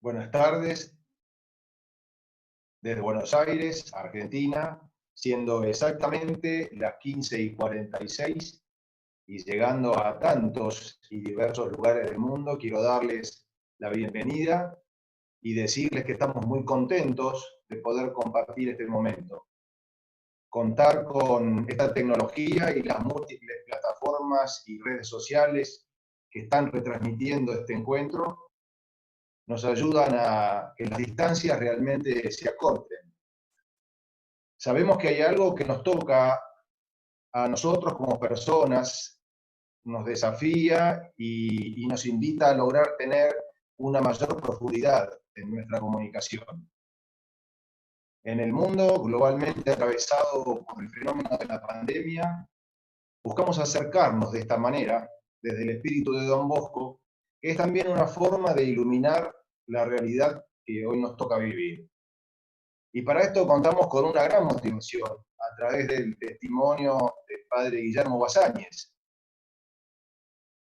Buenas tardes, desde Buenos Aires, Argentina, siendo exactamente las 15:46 y llegando a tantos y diversos lugares del mundo, quiero darles la bienvenida y decirles que estamos muy contentos de poder compartir este momento. Contar con esta tecnología y las múltiples plataformas y redes sociales que están retransmitiendo este encuentro nos ayudan a que las distancias realmente se acorten. Sabemos que hay algo que nos toca a nosotros como personas, nos desafía y nos invita a lograr tener una mayor profundidad en nuestra comunicación. En el mundo globalmente atravesado por el fenómeno de la pandemia, buscamos acercarnos de esta manera, desde el espíritu de Don Bosco, que es también una forma de iluminar la realidad que hoy nos toca vivir. Y para esto contamos con una gran motivación a través del testimonio del padre Guillermo Basáñez.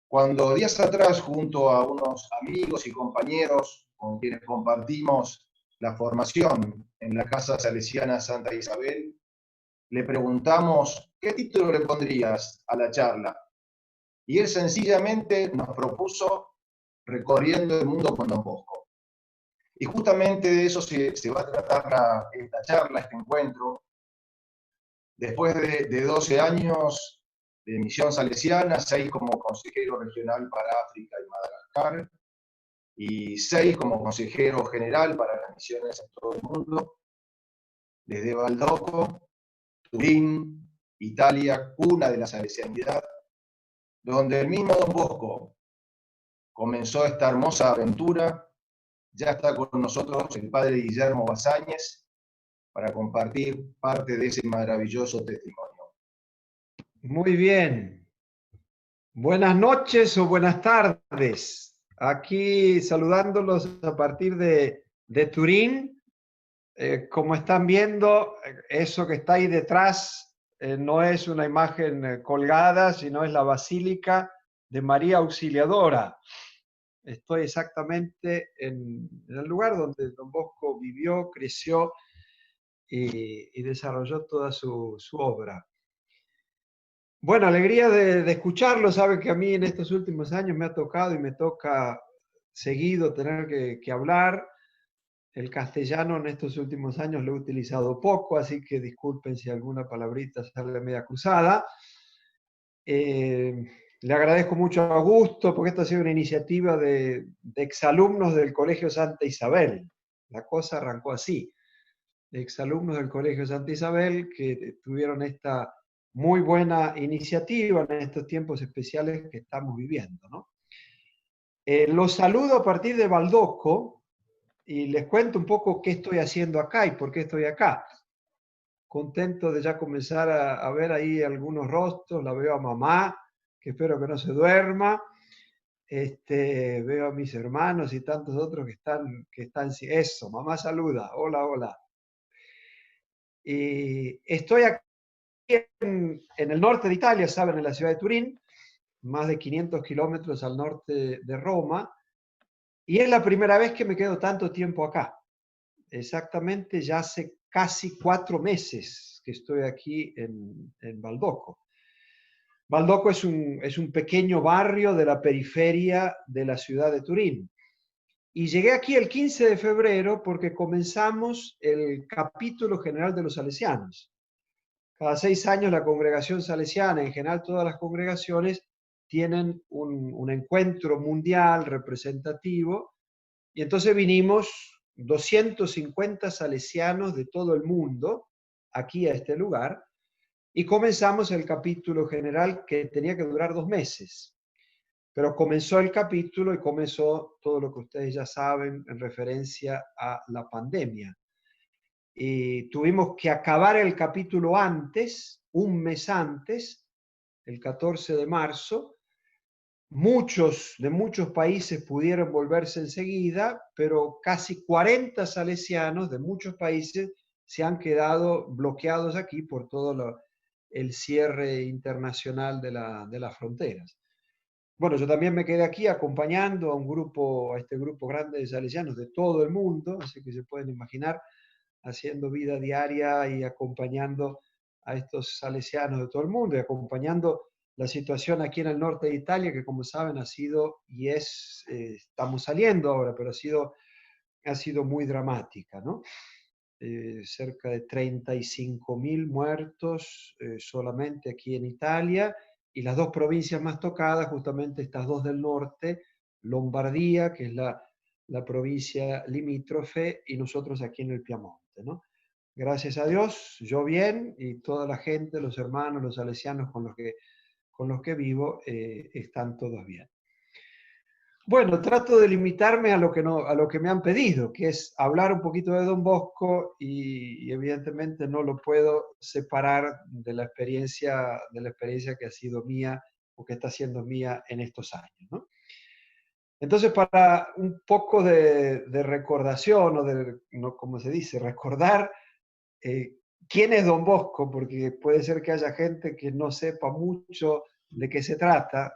Cuando días atrás, junto a unos amigos y compañeros con quienes compartimos la formación en la Casa Salesiana Santa Isabel, le preguntamos, ¿qué título le pondrías a la charla? Y él sencillamente nos propuso Recorriendo el Mundo con Don Bosco. Y justamente de eso se va a tratar esta charla, este encuentro. Después de 12 años de misión salesiana, 6 como consejero regional para África y Madagascar, y 6 como consejero general para las misiones en todo el mundo, desde Valdocco, Turín, Italia, cuna de la salesianidad, donde el mismo Don Bosco comenzó esta hermosa aventura. Ya está con nosotros el padre Guillermo Basáñez para compartir parte de ese maravilloso testimonio. Muy bien. Buenas noches o buenas tardes. Aquí saludándolos a partir de Turín. Como están viendo, eso que está ahí detrás no es una imagen colgada, sino es la Basílica de María Auxiliadora. Estoy exactamente en el lugar donde Don Bosco vivió, creció y desarrolló toda su obra. Bueno, alegría de escucharlo. Saben que a mí en estos últimos años me ha tocado y me toca seguido tener que hablar. El castellano en estos últimos años lo he utilizado poco, así que disculpen si alguna palabrita sale media cruzada. Le agradezco mucho a Augusto, porque esta ha sido una iniciativa de exalumnos del Colegio Santa Isabel. La cosa arrancó así. Exalumnos del Colegio Santa Isabel que tuvieron esta muy buena iniciativa en estos tiempos especiales que estamos viviendo, ¿no? Los saludo a partir de Valdocco y les cuento un poco qué estoy haciendo acá y por qué estoy acá. Contento de ya comenzar a ver ahí algunos rostros. La veo a mamá, que espero que no se duerma. Veo a mis hermanos y tantos otros que están. Eso, mamá saluda. Hola, hola. Y estoy aquí en el norte de Italia, saben, en la ciudad de Turín, más de 500 kilómetros al norte de Roma, y es la primera vez que me quedo tanto tiempo acá. Exactamente, ya hace casi 4 meses que estoy aquí en Valdocco. Valdocco es un pequeño barrio de la periferia de la ciudad de Turín. Y llegué aquí el 15 de febrero porque comenzamos el capítulo general de los salesianos. Cada 6 años la congregación salesiana, en general todas las congregaciones, tienen un encuentro mundial representativo, y entonces vinimos 250 salesianos de todo el mundo aquí a este lugar y comenzamos el capítulo general que tenía que durar 2 meses. Pero comenzó el capítulo y comenzó todo lo que ustedes ya saben en referencia a la pandemia. Y tuvimos que acabar el capítulo antes, un mes antes, el 14 de marzo. Muchos de muchos países pudieron volverse enseguida, pero casi 40 salesianos de muchos países se han quedado bloqueados aquí por todo el cierre internacional de las fronteras. bueno, yo también me quedé aquí acompañando a un grupo, a este grupo grande de salesianos de todo el mundo, así que se pueden imaginar, haciendo vida diaria y acompañando a estos salesianos de todo el mundo y acompañando la situación aquí en el norte de Italia, que como saben ha sido y es, estamos saliendo ahora, pero ha sido muy dramática, ¿no? Cerca de 35.000 muertos solamente aquí en Italia, y las dos provincias más tocadas, justamente estas dos del norte, Lombardía, que es la provincia limítrofe, y nosotros aquí en el Piamonte, ¿no? Gracias a Dios, yo bien, y toda la gente, los hermanos, los salesianos con los que vivo, están todos bien. Bueno, trato de limitarme a lo que, no, a lo que me han pedido, que es hablar un poquito de Don Bosco y evidentemente no lo puedo separar de la experiencia que ha sido mía o que está siendo mía en estos años, ¿no? Entonces, para un poco de recordación, o de, no, como se dice, recordar quién es Don Bosco, porque puede ser que haya gente que no sepa mucho de qué se trata.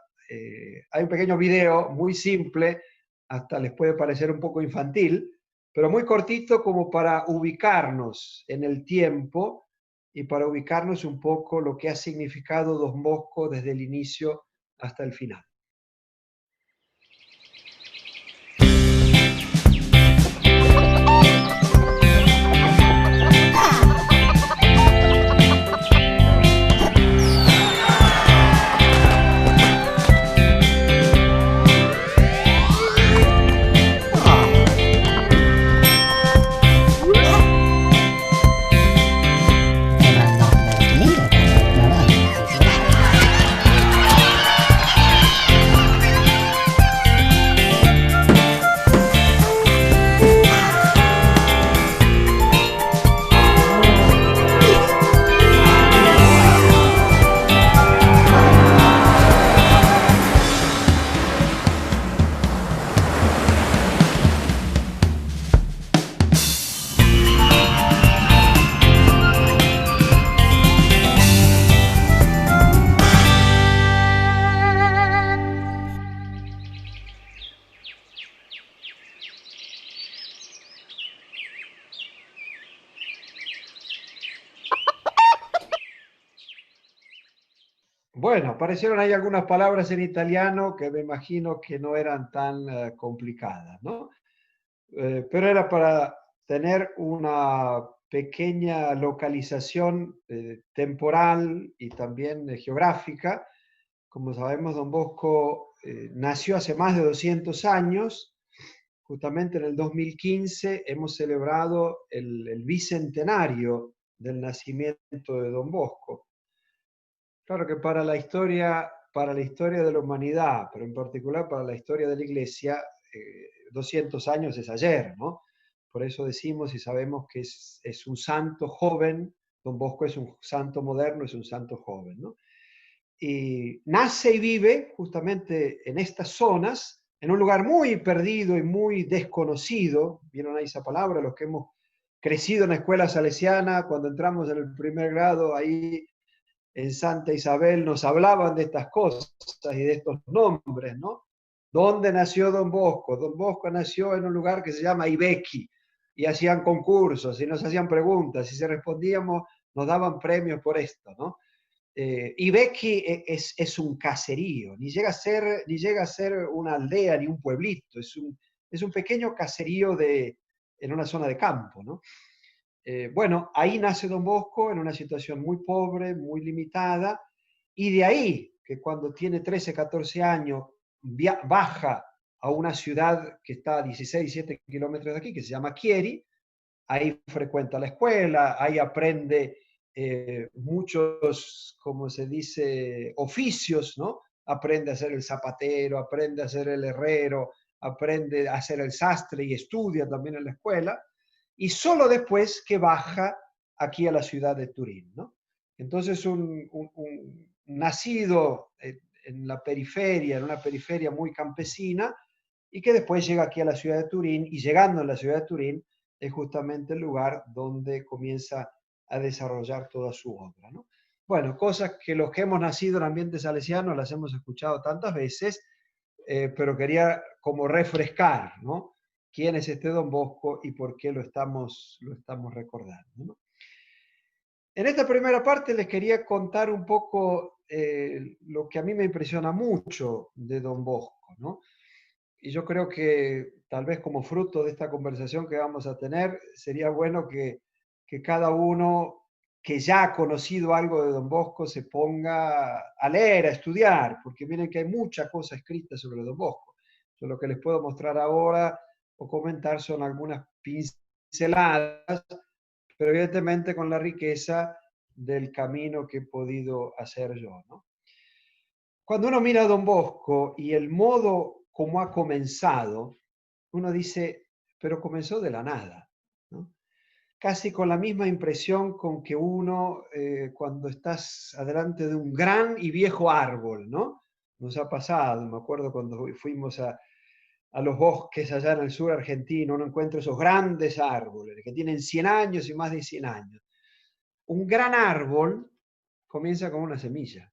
Hay un pequeño video muy simple, hasta les puede parecer un poco infantil, pero muy cortito como para ubicarnos en el tiempo y para ubicarnos un poco lo que ha significado Don Bosco desde el inicio hasta el final. Bueno, aparecieron ahí algunas palabras en italiano que me imagino que no eran tan complicadas, ¿no? Pero era para tener una pequeña localización temporal y también geográfica. Como sabemos, Don Bosco nació hace más de 200 años. Justamente en el 2015 hemos celebrado el bicentenario del nacimiento de Don Bosco. Claro que para la historia de la humanidad, pero en particular para la historia de la Iglesia, 200 años es ayer, ¿no? Por eso decimos y sabemos que es un santo joven. Don Bosco es un santo moderno, es un santo joven, ¿no? Y nace y vive justamente en estas zonas, en un lugar muy perdido y muy desconocido. ¿Vieron ahí esa palabra? Los que hemos crecido en la escuela salesiana, cuando entramos en el primer grado, ahí en Santa Isabel nos hablaban de estas cosas y de estos nombres, ¿no? ¿Dónde nació Don Bosco? Don Bosco nació en un lugar que se llama Ibequi, y hacían concursos y nos hacían preguntas, y si respondíamos nos daban premios por esto, ¿no? Ibequi es un caserío, ni llega a ser una aldea ni un pueblito, es un pequeño caserío en una zona de campo, ¿no? Bueno, ahí nace Don Bosco en una situación muy pobre, muy limitada, y de ahí que cuando tiene 13, 14 años baja a una ciudad que está a 16, 17 kilómetros de aquí, que se llama Chieri. Ahí frecuenta la escuela, ahí aprende muchos, como se dice, oficios, ¿no? Aprende a ser el zapatero, aprende a ser el herrero, aprende a ser el sastre y estudia también en la escuela, y solo después que baja aquí a la ciudad de Turín, ¿no? Entonces, un nacido en la periferia, en una periferia muy campesina, y que después llega aquí a la ciudad de Turín, y llegando a la ciudad de Turín, es justamente el lugar donde comienza a desarrollar toda su obra, ¿no? Bueno, cosas que los que hemos nacido en ambiente salesiano las hemos escuchado tantas veces, pero quería como refrescar, ¿no? ¿Quién es este Don Bosco y por qué lo estamos recordando, ¿no? En esta primera parte les quería contar un poco lo que a mí me impresiona mucho de Don Bosco, ¿no? Y yo creo que tal vez como fruto de esta conversación que vamos a tener, sería bueno que cada uno que ya ha conocido algo de Don Bosco se ponga a leer, a estudiar, porque miren que hay mucha cosa escrita sobre Don Bosco. Yo lo que les puedo mostrar ahora o comentar son algunas pinceladas, pero evidentemente con la riqueza del camino que he podido hacer yo, ¿no? Cuando uno mira a Don Bosco y el modo como ha comenzado, uno dice, pero comenzó de la nada, ¿no? Casi con la misma impresión con que uno cuando estás adelante de un gran y viejo árbol, ¿no? Nos ha pasado, me acuerdo cuando fuimos a los bosques allá en el sur argentino, uno encuentra esos grandes árboles que tienen 100 años y más de 100 años. Un gran árbol comienza con una semilla.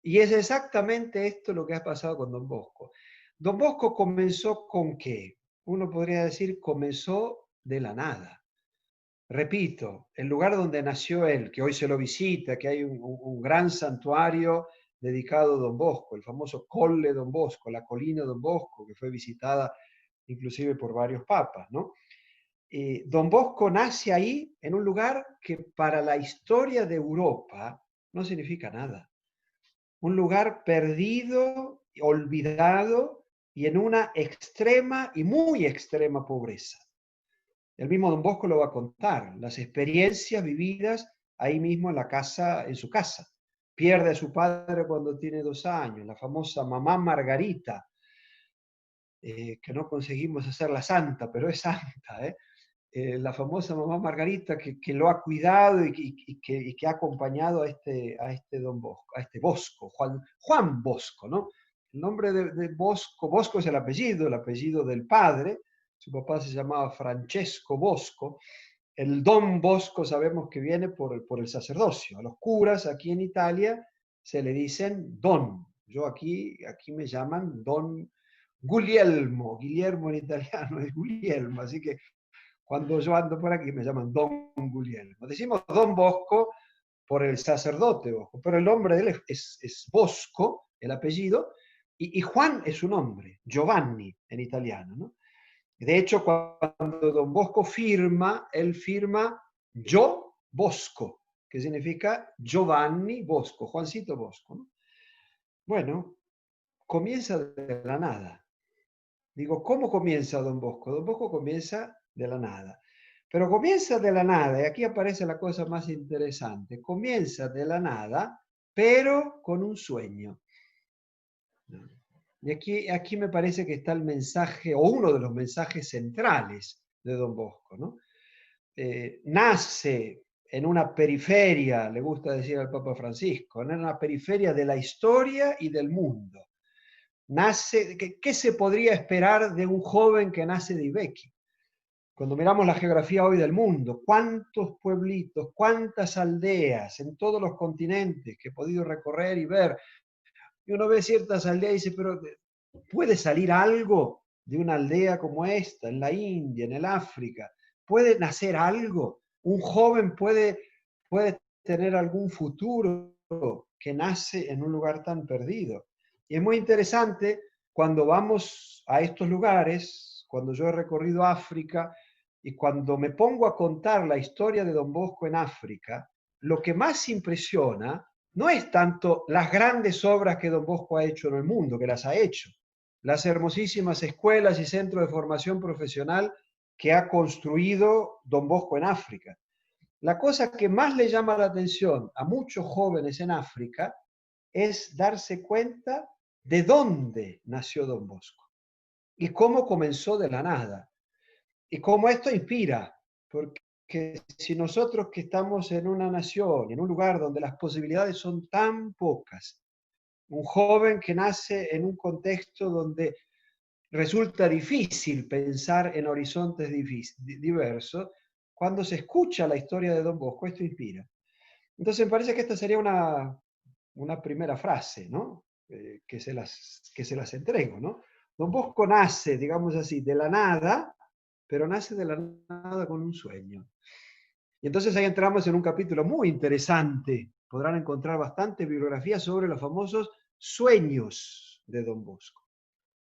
Y es exactamente esto lo que ha pasado con Don Bosco. Don Bosco comenzó con qué? Uno podría decir, comenzó de la nada. Repito, el lugar donde nació él, que hoy se lo visita, que hay un gran santuario dedicado a Don Bosco, el famoso Colle Don Bosco, la colina Don Bosco, que fue visitada inclusive por varios papas, ¿no? Don Bosco nace ahí en un lugar que para la historia de Europa no significa nada. Un lugar perdido, olvidado y en una extrema y muy extrema pobreza. El mismo Don Bosco lo va a contar, las experiencias vividas ahí mismo en la casa, en su casa. Pierde a su padre cuando tiene 2 años, la famosa mamá Margarita, que no conseguimos hacerla santa, pero es santa, la famosa mamá Margarita que lo ha cuidado y que ha acompañado a este Don Bosco, a este Bosco, Juan Bosco, ¿no? El nombre de Bosco, Bosco es el apellido del padre, su papá se llamaba Francesco Bosco, el Don Bosco sabemos que viene por el sacerdocio, a los curas aquí en Italia se le dicen Don, yo aquí me llaman Don Guglielmo en italiano es Guglielmo, así que cuando yo ando por aquí me llaman Don Guglielmo. Decimos Don Bosco por el sacerdote Bosco, pero el nombre de él es Bosco, el apellido, y Juan es su nombre, Giovanni en italiano, ¿no? De hecho, cuando Don Bosco firma, él firma Yo Bosco, que significa Giovanni Bosco, Juancito Bosco, ¿no? Bueno, comienza de la nada. Digo, ¿cómo comienza Don Bosco? Don Bosco comienza de la nada. Pero comienza de la nada, y aquí aparece la cosa más interesante. Comienza de la nada, pero con un sueño. Y aquí me parece que está el mensaje, o uno de los mensajes centrales de Don Bosco, ¿no? Nace en una periferia, le gusta decir al Papa Francisco, en una periferia de la historia y del mundo. Nace, ¿qué se podría esperar de un joven que nace de Ibeki? Cuando miramos la geografía hoy del mundo, cuántos pueblitos, cuántas aldeas en todos los continentes que he podido recorrer y ver, y uno ve ciertas aldeas y dice, pero ¿puede salir algo de una aldea como esta, en la India, en el África? ¿Puede nacer algo? ¿Un joven puede tener algún futuro que nace en un lugar tan perdido? Y es muy interesante cuando vamos a estos lugares, cuando yo he recorrido África y cuando me pongo a contar la historia de Don Bosco en África, lo que más impresiona no es tanto las grandes obras que Don Bosco ha hecho en el mundo, que las ha hecho, las hermosísimas escuelas y centros de formación profesional que ha construido Don Bosco en África. La cosa que más le llama la atención a muchos jóvenes en África es darse cuenta de dónde nació Don Bosco y cómo comenzó de la nada. Y cómo esto inspira, porque si nosotros que estamos en una nación, en un lugar donde las posibilidades son tan pocas, un joven que nace en un contexto donde resulta difícil pensar en horizontes diversos, cuando se escucha la historia de Don Bosco, esto inspira. Entonces me parece que esta sería una primera frase, ¿no? que se las entrego, ¿no? Don Bosco nace, digamos así, de la nada, pero nace de la nada con un sueño. Y entonces ahí entramos en un capítulo muy interesante. Podrán encontrar bastante bibliografía sobre los famosos sueños de Don Bosco.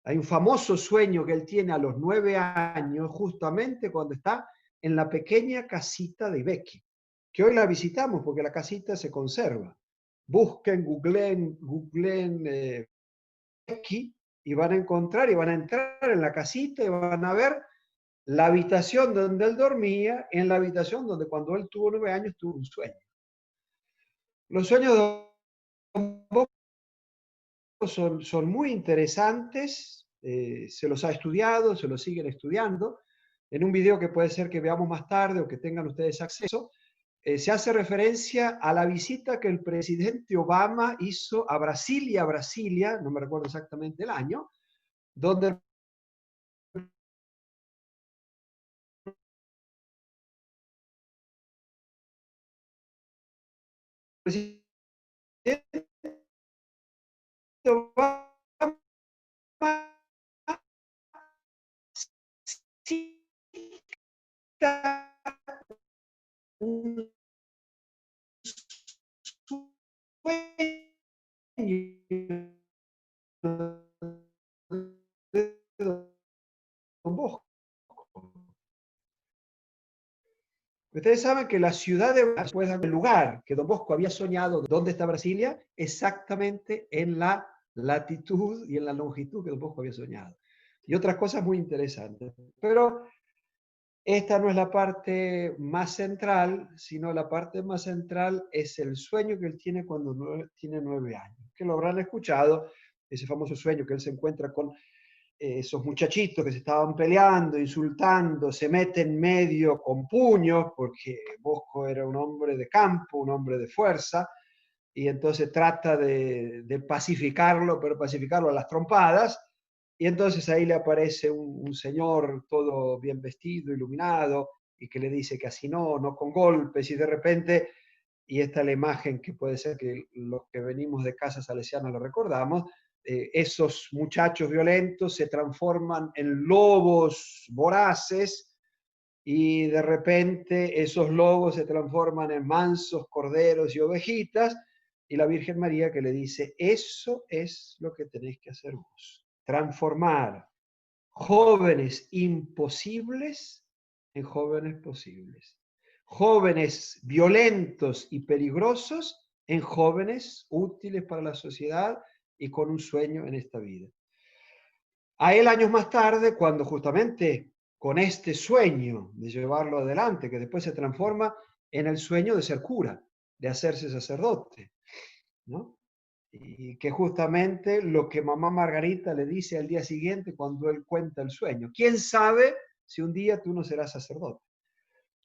Hay un famoso sueño que él tiene a los 9 años, justamente cuando está en la pequeña casita de Ibeki, que hoy la visitamos porque la casita se conserva. Busquen, googleen Ibeki y van a encontrar y van a entrar en la casita y van a ver la habitación donde él dormía, en la habitación donde cuando él tuvo 9 años tuvo un sueño. Los sueños de Don Bosco son muy interesantes, se los ha estudiado, se los siguen estudiando. En un video que puede ser que veamos más tarde o que tengan ustedes acceso, se hace referencia a la visita que el presidente Obama hizo a Brasilia, no me recuerdo exactamente el año, donde el presidente Obama cita un sueño de Don Bosco. Ustedes saben que la ciudad de Brasilia, el lugar que Don Bosco había soñado, ¿dónde está Brasilia? Exactamente en la latitud y en la longitud que Don Bosco había soñado. Y otras cosas muy interesantes. Pero esta no es la parte más central, sino la parte más central es el sueño que él tiene cuando tiene 9 años, que lo habrán escuchado, ese famoso sueño que él se encuentra con esos muchachitos que se estaban peleando, insultando, se mete en medio con puños, porque Bosco era un hombre de campo, un hombre de fuerza, y entonces trata de pacificarlo, pero pacificarlo a las trompadas, y entonces ahí le aparece un señor todo bien vestido, iluminado, y que le dice que así no, no con golpes, y de repente, y esta es la imagen que puede ser que los que venimos de casa salesiana lo recordamos, esos muchachos violentos se transforman en lobos voraces y de repente esos lobos se transforman en mansos corderos y ovejitas y la Virgen María que le dice, eso es lo que tenéis que hacer vos, transformar jóvenes imposibles en jóvenes posibles, jóvenes violentos y peligrosos en jóvenes útiles para la sociedad y con un sueño en esta vida. A él años más tarde, cuando justamente con este sueño de llevarlo adelante, que después se transforma en el sueño de ser cura, de hacerse sacerdote, ¿no? Y que justamente lo que mamá Margarita le dice al día siguiente cuando él cuenta el sueño. ¿Quién sabe si un día tú no serás sacerdote?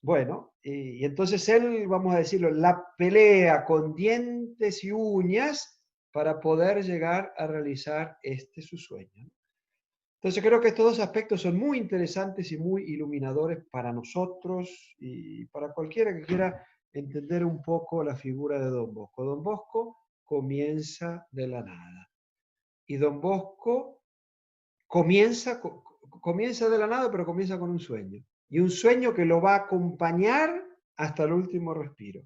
Bueno, y entonces él, vamos a decirlo, la pelea con dientes y uñas para poder llegar a realizar su sueño. Entonces creo que estos dos aspectos son muy interesantes y muy iluminadores para nosotros y para cualquiera que quiera entender un poco la figura de Don Bosco. Don Bosco comienza de la nada. Y Don Bosco comienza de la nada, pero comienza con un sueño. Y un sueño que lo va a acompañar hasta el último respiro.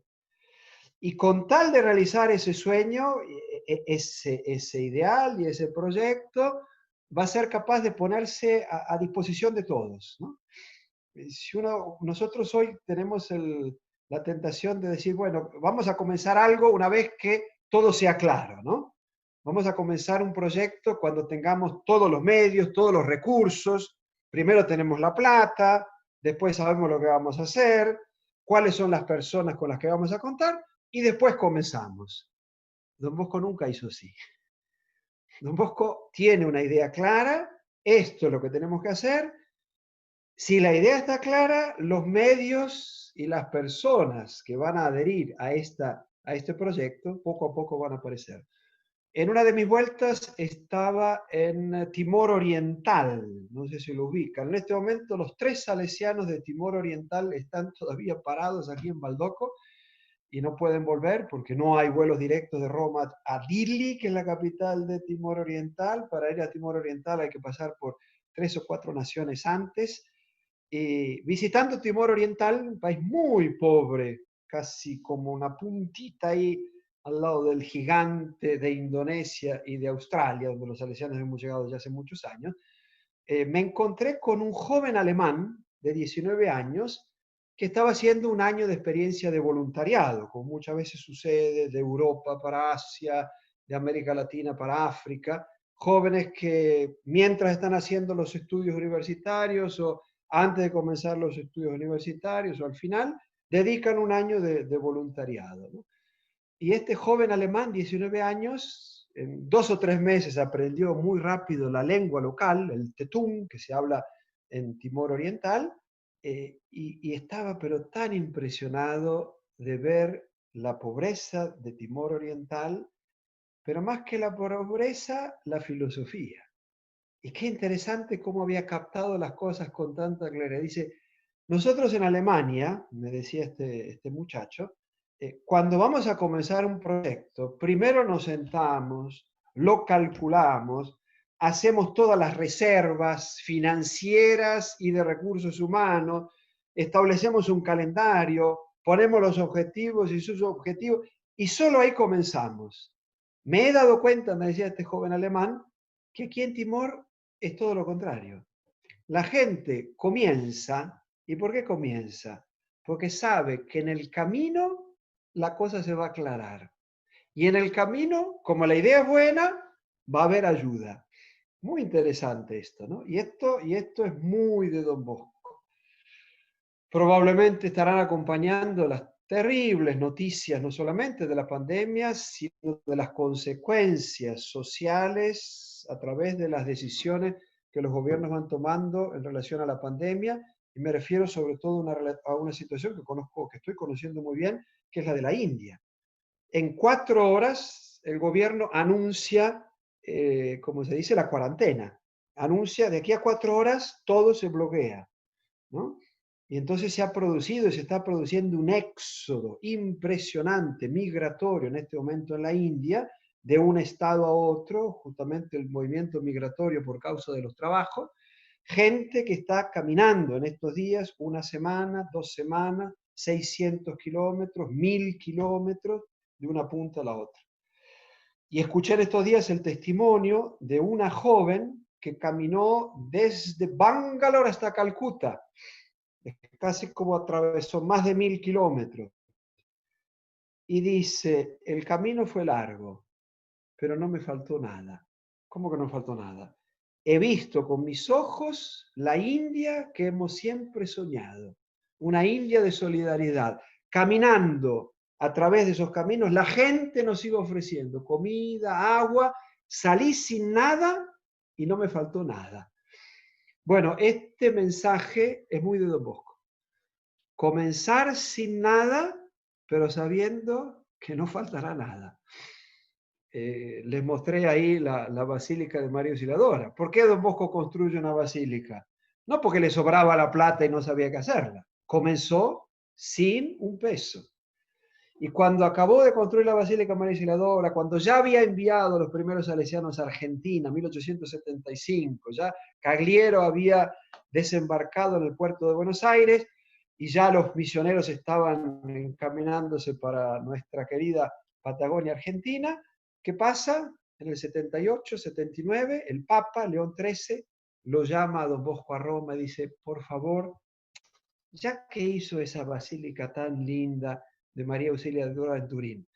Y con tal de realizar ese sueño, ese ideal y ese proyecto, va a ser capaz de ponerse a disposición de todos, ¿no? Si nosotros hoy tenemos la tentación de decir, bueno, vamos a comenzar algo una vez que todo sea claro, ¿no? Vamos a comenzar un proyecto cuando tengamos todos los medios, todos los recursos. Primero tenemos la plata, después sabemos lo que vamos a hacer, cuáles son las personas con las que vamos a contar y después comenzamos. Don Bosco nunca hizo así. Don Bosco tiene una idea clara, esto es lo que tenemos que hacer. Si la idea está clara, los medios y las personas que van a adherir a este proyecto poco a poco van a aparecer. En una de mis vueltas estaba en Timor Oriental, no sé si lo ubican. En este momento los 3 salesianos de Timor Oriental están todavía parados aquí en Baldoco y no pueden volver porque no hay vuelos directos de Roma a Dili, que es la capital de Timor Oriental. Para ir a Timor Oriental hay que pasar por 3 o 4 naciones antes. Y visitando Timor Oriental, un país muy pobre, casi como una puntita ahí al lado del gigante de Indonesia y de Australia, donde los salesianos hemos llegado ya hace muchos años, me encontré con un joven alemán de 19 años que estaba haciendo un año de experiencia de voluntariado, como muchas veces sucede, de Europa para Asia, de América Latina para África, jóvenes que mientras están haciendo los estudios universitarios o antes de comenzar los estudios universitarios o al final, dedican un año de voluntariado, ¿no? Y este joven alemán, 19 años, en 2 o 3 meses aprendió muy rápido la lengua local, el tetún, que se habla en Timor Oriental, y estaba pero tan impresionado de ver la pobreza de Timor Oriental, pero más que la pobreza, la filosofía. Y qué interesante cómo había captado las cosas con tanta claridad. Dice, nosotros en Alemania, me decía este muchacho, cuando vamos a comenzar un proyecto, primero nos sentamos, lo calculamos, hacemos todas las reservas financieras y de recursos humanos, establecemos un calendario, ponemos los objetivos y sus objetivos, y solo ahí comenzamos. Me he dado cuenta, me decía este joven alemán, que aquí en Timor es todo lo contrario. La gente comienza, ¿y por qué comienza? Porque sabe que en el camino la cosa se va a aclarar. Y en el camino, como la idea es buena, va a haber ayuda. Muy interesante esto, ¿no? Y esto es muy de Don Bosco. Probablemente estarán acompañando las terribles noticias, no solamente de la pandemia, sino de las consecuencias sociales a través de las decisiones que los gobiernos van tomando en relación a la pandemia. Y me refiero sobre todo a una situación que conozco, que estoy conociendo muy bien, que es la de la India. En 4 horas el gobierno anuncia, como se dice, la cuarentena. Anuncia, de aquí a 4 horas todo se bloquea, ¿no? Y entonces se ha producido y se está produciendo un éxodo impresionante, migratorio en este momento en la India, de un estado a otro, justamente el movimiento migratorio por causa de los trabajos, gente que está caminando en estos días 1 semana, 2 semanas, 600 kilómetros, 1000 kilómetros de una punta a la otra. Y escuché en estos días el testimonio de una joven que caminó desde Bangalore hasta Calcuta, casi como atravesó más de 1000 kilómetros. Y dice, el camino fue largo, pero no me faltó nada. ¿Cómo que no faltó nada? He visto con mis ojos la India que hemos siempre soñado, una India de solidaridad. Caminando a través de esos caminos, la gente nos iba ofreciendo comida, agua, salí sin nada y no me faltó nada. Bueno, este mensaje es muy de Don Bosco. Comenzar sin nada, pero sabiendo que no faltará nada. Les mostré ahí la Basílica de María Auxiliadora. ¿Por qué Don Bosco construye una basílica? No porque le sobraba la plata y no sabía qué hacerla. Comenzó sin un peso. Y cuando acabó de construir la Basílica María Auxiliadora, cuando ya había enviado a los primeros salesianos a Argentina, en 1875, ya Cagliero había desembarcado en el puerto de Buenos Aires y ya los misioneros estaban encaminándose para nuestra querida Patagonia Argentina, ¿qué pasa? En el 78, 79, el Papa León XIII lo llama a Don Bosco a Roma y dice, por favor, ya que hizo esa basílica tan linda de María Auxiliadora en Turín,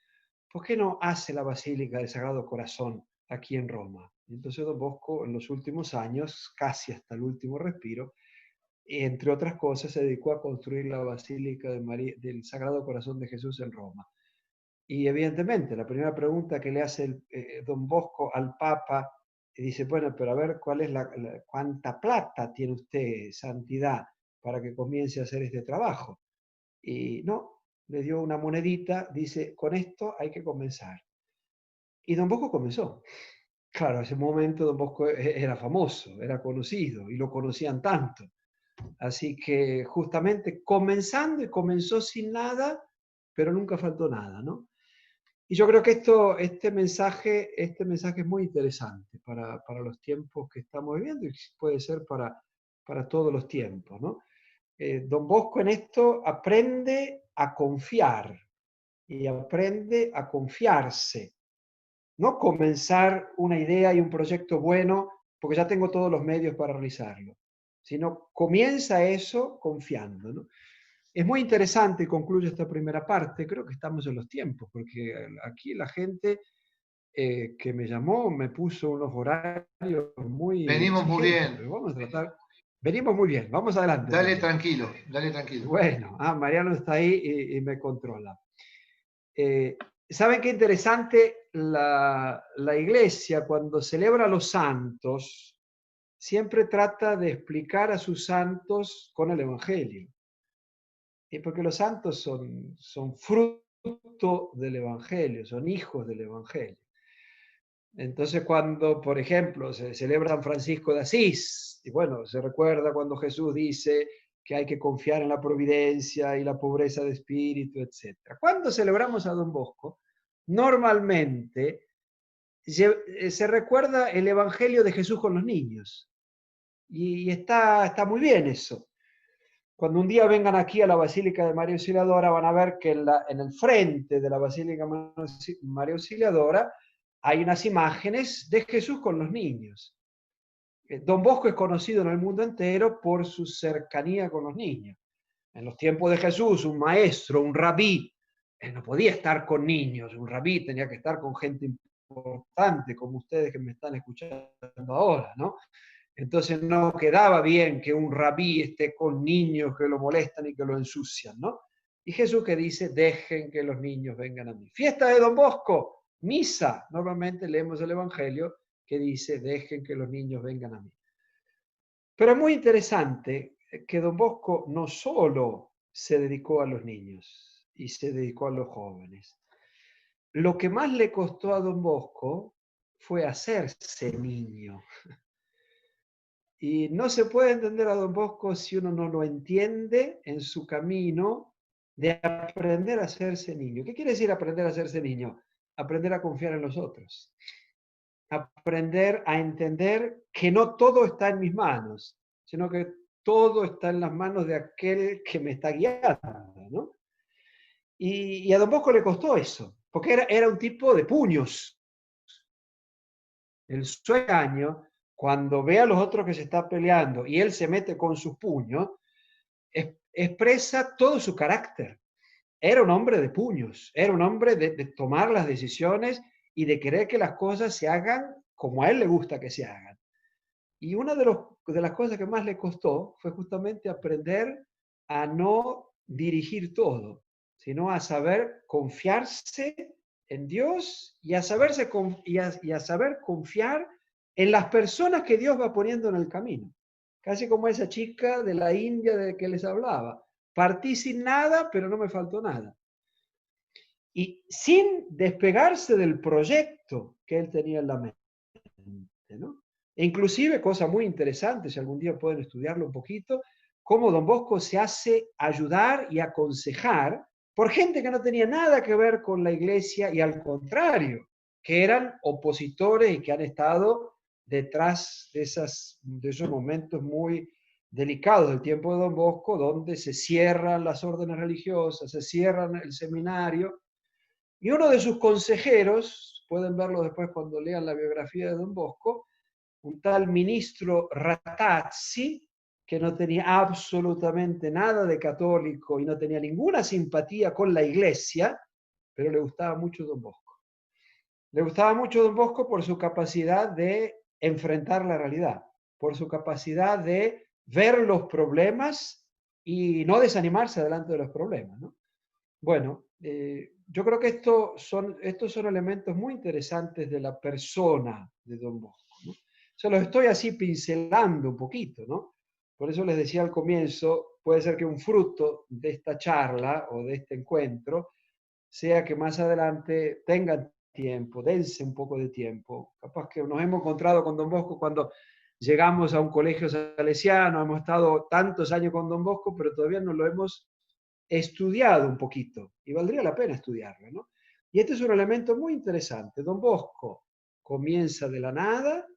¿por qué no hace la Basílica del Sagrado Corazón aquí en Roma? Entonces Don Bosco en los últimos años, casi hasta el último respiro, entre otras cosas, se dedicó a construir la Basílica del Sagrado Corazón de Jesús en Roma. Y evidentemente, la primera pregunta que le hace Don Bosco al Papa, dice, bueno, pero a ver, ¿cuánta plata tiene usted, santidad, para que comience a hacer este trabajo? Y no, le dio una monedita, dice, con esto hay que comenzar. Y Don Bosco comenzó. Claro, en ese momento Don Bosco era famoso, era conocido, y lo conocían tanto. Así que justamente comenzando, y comenzó sin nada, pero nunca faltó nada, ¿no? Y yo creo que este mensaje es muy interesante para los tiempos que estamos viviendo y puede ser para todos los tiempos, ¿no? Don Bosco en esto aprende a confiar y aprende a confiarse. No comenzar una idea y un proyecto bueno porque ya tengo todos los medios para realizarlo, sino comienza eso confiando, ¿no? Es muy interesante, y concluyo esta primera parte, creo que estamos en los tiempos, porque aquí la gente que me llamó me puso unos horarios muy Venimos muy exigentes, bien. pero vamos a tratar, venimos muy bien, vamos adelante. Dale Mariano. tranquilo, dale tranquilo. Bueno, Mariano está ahí y me controla. ¿Saben qué interesante? La iglesia cuando celebra a los santos siempre trata de explicar a sus santos con el Evangelio. Y porque los santos son fruto del Evangelio, son hijos del Evangelio. Entonces cuando, por ejemplo, se celebra San Francisco de Asís, y bueno, se recuerda cuando Jesús dice que hay que confiar en la providencia y la pobreza de espíritu, etc. Cuando celebramos a Don Bosco, normalmente se recuerda el Evangelio de Jesús con los niños. Y está muy bien eso. Cuando un día vengan aquí a la Basílica de María Auxiliadora, van a ver que en el frente de la Basílica María Auxiliadora hay unas imágenes de Jesús con los niños. Don Bosco es conocido en el mundo entero por su cercanía con los niños. En los tiempos de Jesús, un maestro, un rabí, no podía estar con niños. Un rabí tenía que estar con gente importante, como ustedes que me están escuchando ahora, ¿no? Entonces no quedaba bien que un rabí esté con niños que lo molestan y que lo ensucian, ¿no? Y Jesús que dice, dejen que los niños vengan a mí. Fiesta de Don Bosco, misa. Normalmente leemos el Evangelio que dice, dejen que los niños vengan a mí. Pero es muy interesante que Don Bosco no solo se dedicó a los niños y se dedicó a los jóvenes. Lo que más le costó a Don Bosco fue hacerse niño. Y no se puede entender a Don Bosco si uno no lo entiende en su camino de aprender a hacerse niño. ¿Qué quiere decir aprender a hacerse niño? Aprender a confiar en los otros. Aprender a entender que no todo está en mis manos, sino que todo está en las manos de aquel que me está guiando, ¿no? Y a Don Bosco le costó eso, porque era un tipo de puños. El sueño, cuando ve a los otros que se están peleando y él se mete con sus puños, expresa todo su carácter. Era un hombre de puños, era un hombre de tomar las decisiones y de querer que las cosas se hagan como a él le gusta que se hagan. Y una de las cosas que más le costó fue justamente aprender a no dirigir todo, sino a saber confiarse en Dios y a saber confiar en las personas que Dios va poniendo en el camino. Casi como esa chica de la India de que les hablaba. Partí sin nada, pero no me faltó nada. Y sin despegarse del proyecto que él tenía en la mente, ¿no? E inclusive, cosa muy interesante, si algún día pueden estudiarlo un poquito, cómo Don Bosco se hace ayudar y aconsejar por gente que no tenía nada que ver con la iglesia y al contrario, que eran opositores y que han estado detrás de esos momentos muy delicados del tiempo de Don Bosco, donde se cierran las órdenes religiosas, se cierran el seminario, y uno de sus consejeros, pueden verlo después cuando lean la biografía de Don Bosco, un tal ministro Ratazzi, que no tenía absolutamente nada de católico y no tenía ninguna simpatía con la iglesia, pero le gustaba mucho Don Bosco. Le gustaba mucho Don Bosco por su capacidad de enfrentar la realidad, por su capacidad de ver los problemas y no desanimarse delante de los problemas, ¿no? Bueno, yo creo que estos son elementos muy interesantes de la persona de Don Bosco, ¿no? Se los estoy así pincelando un poquito, ¿no? Por eso les decía al comienzo, puede ser que un fruto de esta charla o de este encuentro sea que más adelante tengan tiempo, dense un poco de tiempo. Capaz que nos hemos encontrado con Don Bosco cuando llegamos a un colegio salesiano, hemos estado tantos años con Don Bosco, pero todavía no lo hemos estudiado un poquito, y valdría la pena estudiarlo, ¿no? Y este es un elemento muy interesante. Don Bosco comienza de la nada,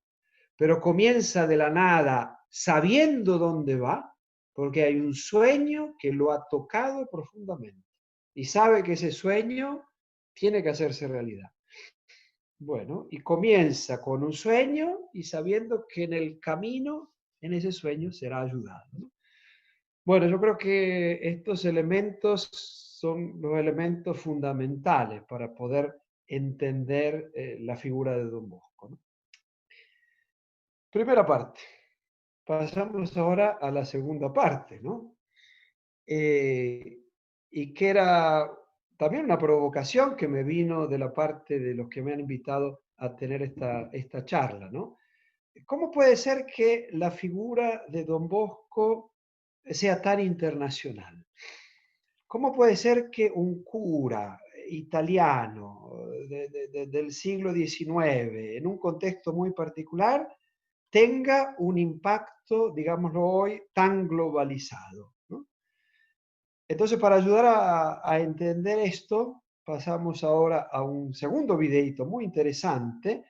pero comienza de la nada sabiendo dónde va, porque hay un sueño que lo ha tocado profundamente y sabe que ese sueño tiene que hacerse realidad. Bueno, y comienza con un sueño y sabiendo que en el camino, en ese sueño, será ayudado, ¿no? Bueno, yo creo que estos elementos son los elementos fundamentales para poder entender la figura de Don Bosco, ¿no? Primera parte. Pasamos ahora a la segunda parte, ¿no? Y que era también una provocación que me vino de la parte de los que me han invitado a tener esta charla, ¿no? ¿Cómo puede ser que la figura de Don Bosco sea tan internacional? ¿Cómo puede ser que un cura italiano del siglo XIX, en un contexto muy particular, tenga un impacto, digámoslo hoy, tan globalizado, ¿no? Entonces, para ayudar a entender esto, pasamos ahora a un segundo videito muy interesante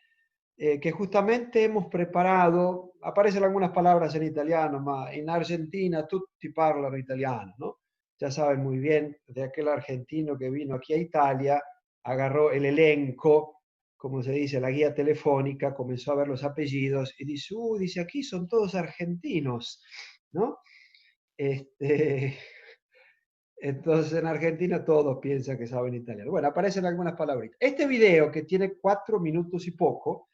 que justamente hemos preparado. Aparecen algunas palabras en italiano, ma en Argentina tutti parlano italiano, ¿no? Ya saben muy bien de aquel argentino que vino aquí a Italia, agarró el elenco, como se dice, la guía telefónica, comenzó a ver los apellidos y dice, dice, aquí son todos argentinos, ¿no? Este, entonces en Argentina todos piensan que saben italiano. Bueno, aparecen algunas palabritas. Este video, que tiene 4 minutos y poco,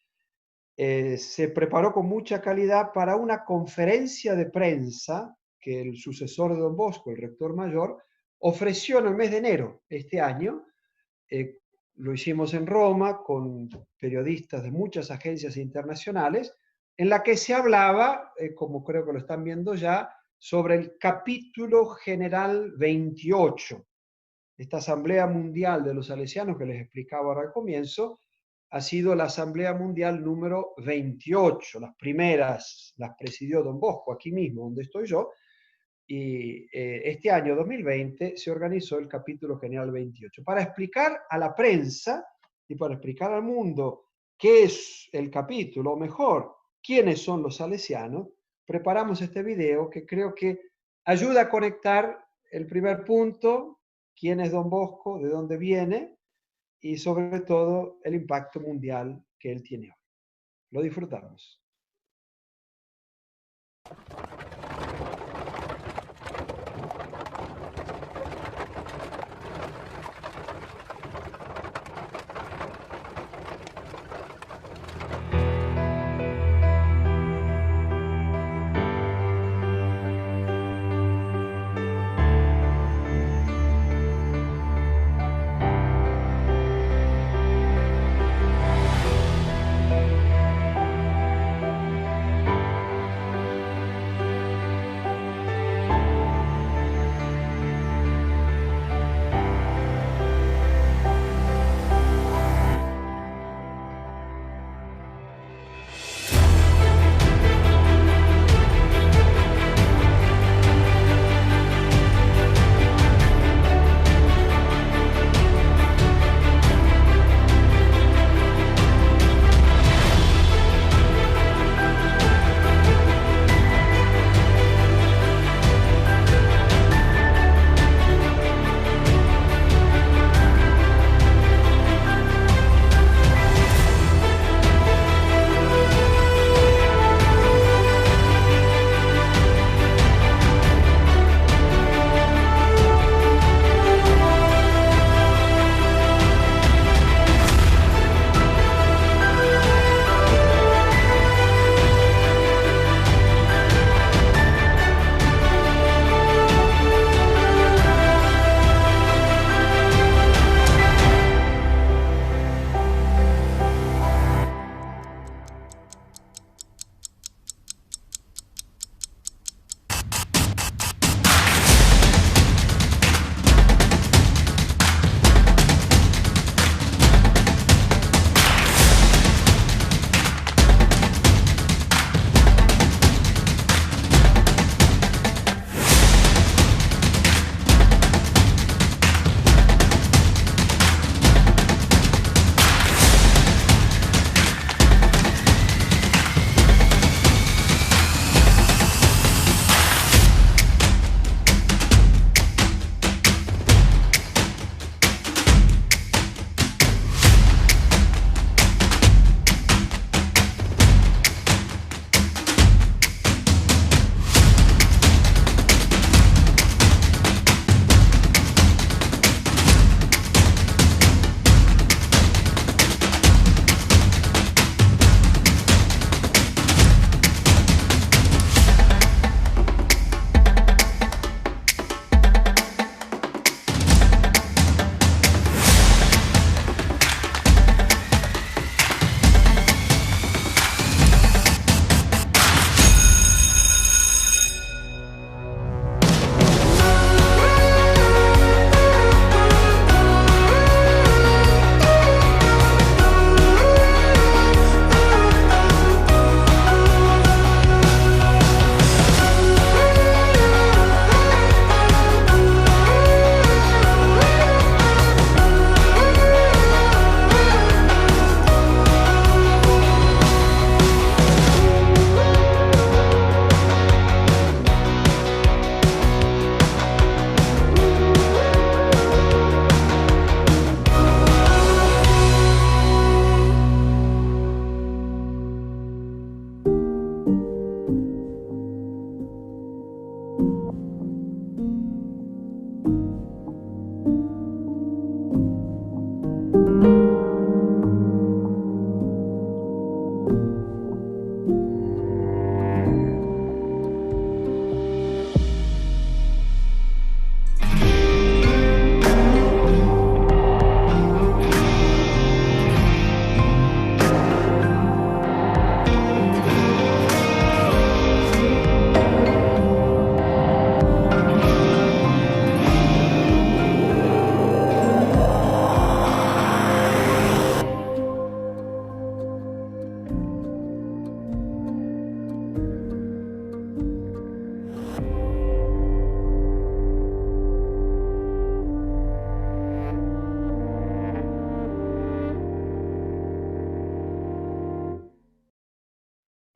se preparó con mucha calidad para una conferencia de prensa que el sucesor de Don Bosco, el rector mayor, ofreció en el mes de enero este año. Lo hicimos en Roma con periodistas de muchas agencias internacionales, en la que se hablaba, como creo que lo están viendo ya, sobre el capítulo general 28. Esta Asamblea Mundial de los Salesianos que les explicaba ahora al comienzo, ha sido la Asamblea Mundial número 28. Las primeras las presidió Don Bosco, aquí mismo donde estoy yo, y este año 2020 se organizó el capítulo general 28 para explicar a la prensa y para explicar al mundo qué es el capítulo, o mejor, quiénes son los salesianos. Preparamos este video que creo que ayuda a conectar el primer punto, quién es Don Bosco, de dónde viene, y sobre todo el impacto mundial que él tiene hoy. Lo disfrutamos.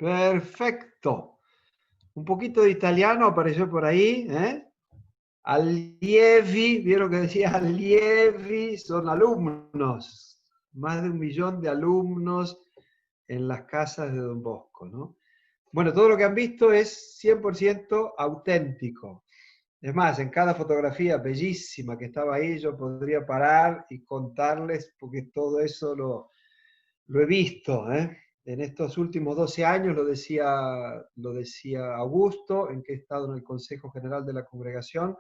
Perfecto. Un poquito de italiano apareció por ahí, ¿eh? Allievi, vieron que decía allievi, son alumnos. Más de 1 millón de alumnos en las casas de Don Bosco, ¿no? Bueno, todo lo que han visto es 100% auténtico. Es más, en cada fotografía bellísima que estaba ahí, yo podría parar y contarles, porque todo eso lo he visto, ¿eh? En estos últimos 12 años, lo decía Augusto, en que he estado en el Consejo General de la Congregación,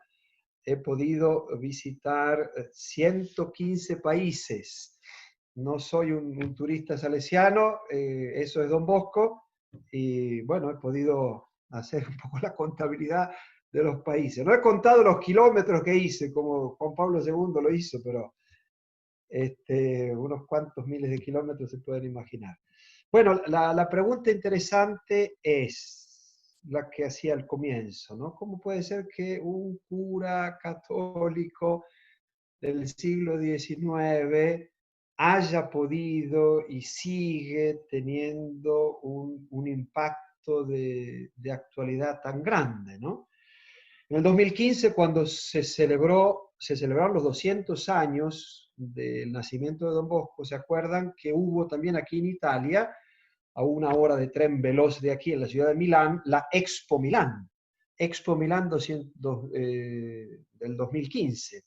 he podido visitar 115 países. No soy un turista salesiano, eso es Don Bosco, y bueno, he podido hacer un poco la contabilidad de los países. No he contado los kilómetros que hice, como Juan Pablo II lo hizo, pero unos cuantos miles de kilómetros se pueden imaginar. Bueno, la pregunta interesante es la que hacía al comienzo, ¿no? ¿Cómo puede ser que un cura católico del siglo XIX haya podido y sigue teniendo un impacto de actualidad tan grande, ¿no? En el 2015, cuando se celebraron los 200 años del nacimiento de Don Bosco, ¿se acuerdan que hubo también aquí en Italia, a 1 hora de tren veloz de aquí, en la ciudad de Milán, la Expo Milán? Expo Milán del 2015.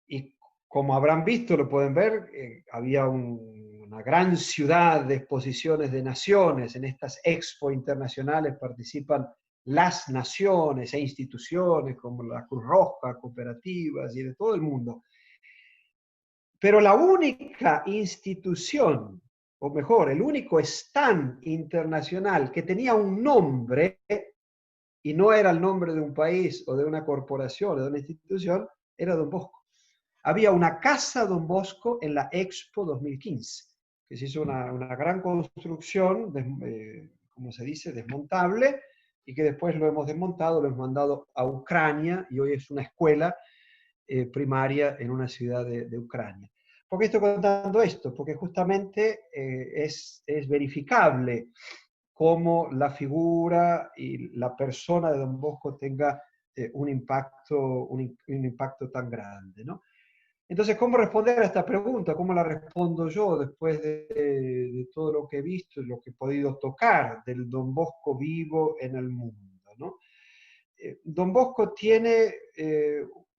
Y como habrán visto, lo pueden ver, había una gran ciudad de exposiciones de naciones. En estas expo internacionales participan las naciones e instituciones como la Cruz Roja, cooperativas y de todo el mundo. Pero la única institución, o mejor, el único stand internacional que tenía un nombre y no era el nombre de un país o de una corporación o de una institución, era Don Bosco. Había una casa Don Bosco en la Expo 2015, que se hizo una gran construcción, como se dice, desmontable, y que después lo hemos desmontado, lo hemos mandado a Ucrania, y hoy es una escuela primaria en una ciudad de Ucrania. ¿Por qué estoy contando esto? Porque justamente es verificable cómo la figura y la persona de Don Bosco tenga un impacto tan grande, ¿no? Entonces, ¿cómo responder a esta pregunta? ¿Cómo la respondo yo después de todo lo que he visto y lo que he podido tocar del Don Bosco vivo en el mundo, ¿no? Don Bosco tiene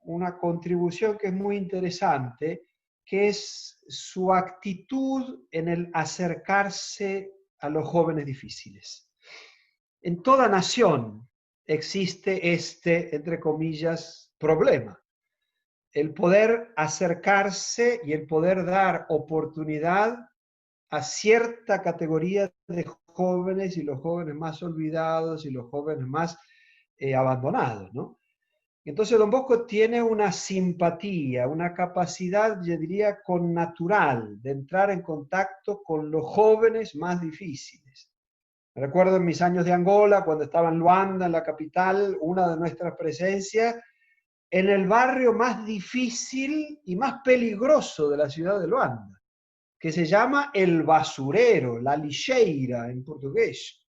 una contribución que es muy interesante, que es su actitud en el acercarse a los jóvenes difíciles. En toda nación existe entre comillas, problema. El poder acercarse y el poder dar oportunidad a cierta categoría de jóvenes, y los jóvenes más olvidados y los jóvenes más abandonados, ¿no? Entonces Don Bosco tiene una simpatía, una capacidad, yo diría, connatural de entrar en contacto con los jóvenes más difíciles. Me recuerdo en mis años de Angola, cuando estaba en Luanda, en la capital, una de nuestras presencias, en el barrio más difícil y más peligroso de la ciudad de Luanda, que se llama El Basurero, la lixeira en portugués.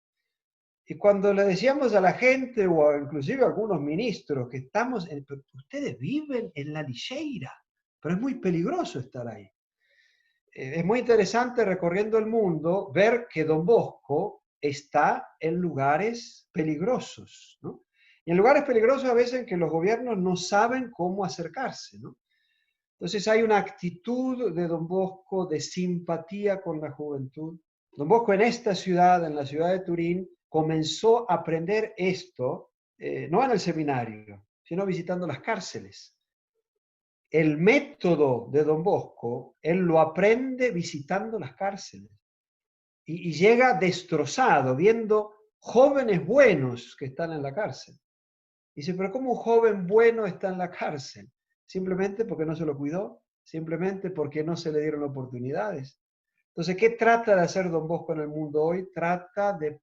Y cuando le decíamos a la gente, o inclusive a algunos ministros, que ustedes viven en la lixeira, pero es muy peligroso estar ahí. Es muy interesante, recorriendo el mundo, ver que Don Bosco está en lugares peligrosos, ¿no? Y en lugares peligrosos a veces en que los gobiernos no saben cómo acercarse, ¿no? Entonces hay una actitud de Don Bosco de simpatía con la juventud. Don Bosco en esta ciudad, en la ciudad de Turín, comenzó a aprender esto, no en el seminario, sino visitando las cárceles. El método de Don Bosco, él lo aprende visitando las cárceles. Y llega destrozado, viendo jóvenes buenos que están en la cárcel. Dice, pero ¿cómo un joven bueno está en la cárcel? Simplemente porque no se lo cuidó, simplemente porque no se le dieron oportunidades. Entonces, ¿qué trata de hacer Don Bosco en el mundo hoy? Trata de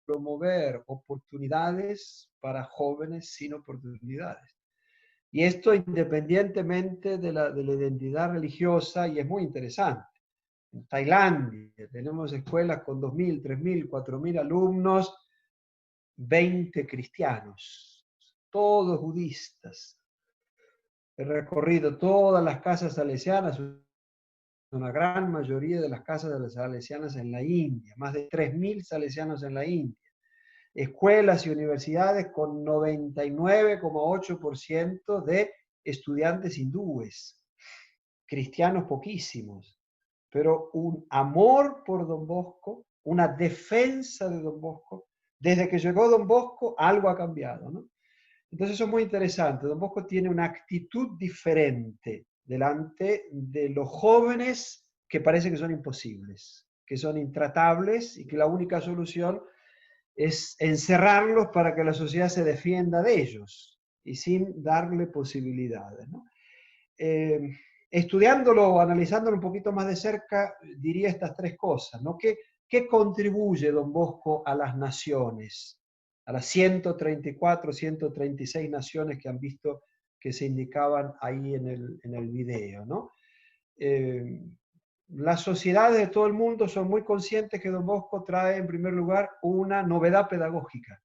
promover oportunidades para jóvenes sin oportunidades. Y esto independientemente de la identidad religiosa, y es muy interesante. En Tailandia tenemos escuelas con 2.000, 3.000, 4.000 alumnos, 20 cristianos, todos budistas. He recorrido todas las casas salesianas, una gran mayoría de las casas de las salesianas en la India, más de 3.000 salesianos en la India. Escuelas y universidades con 99,8% de estudiantes hindúes, cristianos poquísimos, pero un amor por Don Bosco, una defensa de Don Bosco. Desde que llegó Don Bosco, algo ha cambiado, ¿no? Entonces eso es muy interesante. Don Bosco tiene una actitud diferente delante de los jóvenes que parece que son imposibles, que son intratables y que la única solución es encerrarlos para que la sociedad se defienda de ellos y sin darle posibilidades, ¿no? Estudiándolo, analizándolo un poquito más de cerca, diría estas tres cosas, ¿no? ¿Qué contribuye Don Bosco a las naciones? A las 134, 136 naciones que han visto que se indicaban ahí en el video, ¿no? Las sociedades de todo el mundo son muy conscientes que Don Bosco trae, en primer lugar, una novedad pedagógica.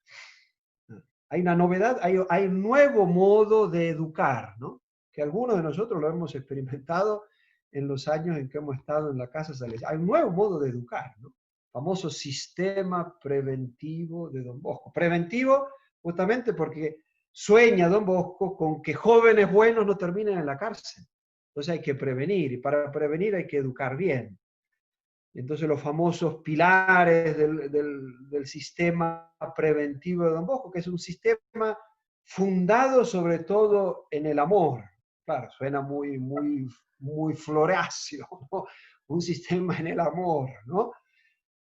Hay una novedad, hay un nuevo modo de educar, ¿no? Que algunos de nosotros lo hemos experimentado en los años en que hemos estado en la casa salesiana. Hay un nuevo modo de educar, ¿no? Famoso sistema preventivo de Don Bosco. Preventivo justamente porque sueña Don Bosco con que jóvenes buenos no terminen en la cárcel. Entonces hay que prevenir, y para prevenir hay que educar bien. Entonces los famosos pilares del sistema preventivo de Don Bosco, que es un sistema fundado sobre todo en el amor. Claro, suena muy floráceo, ¿no? Un sistema en el amor, ¿no?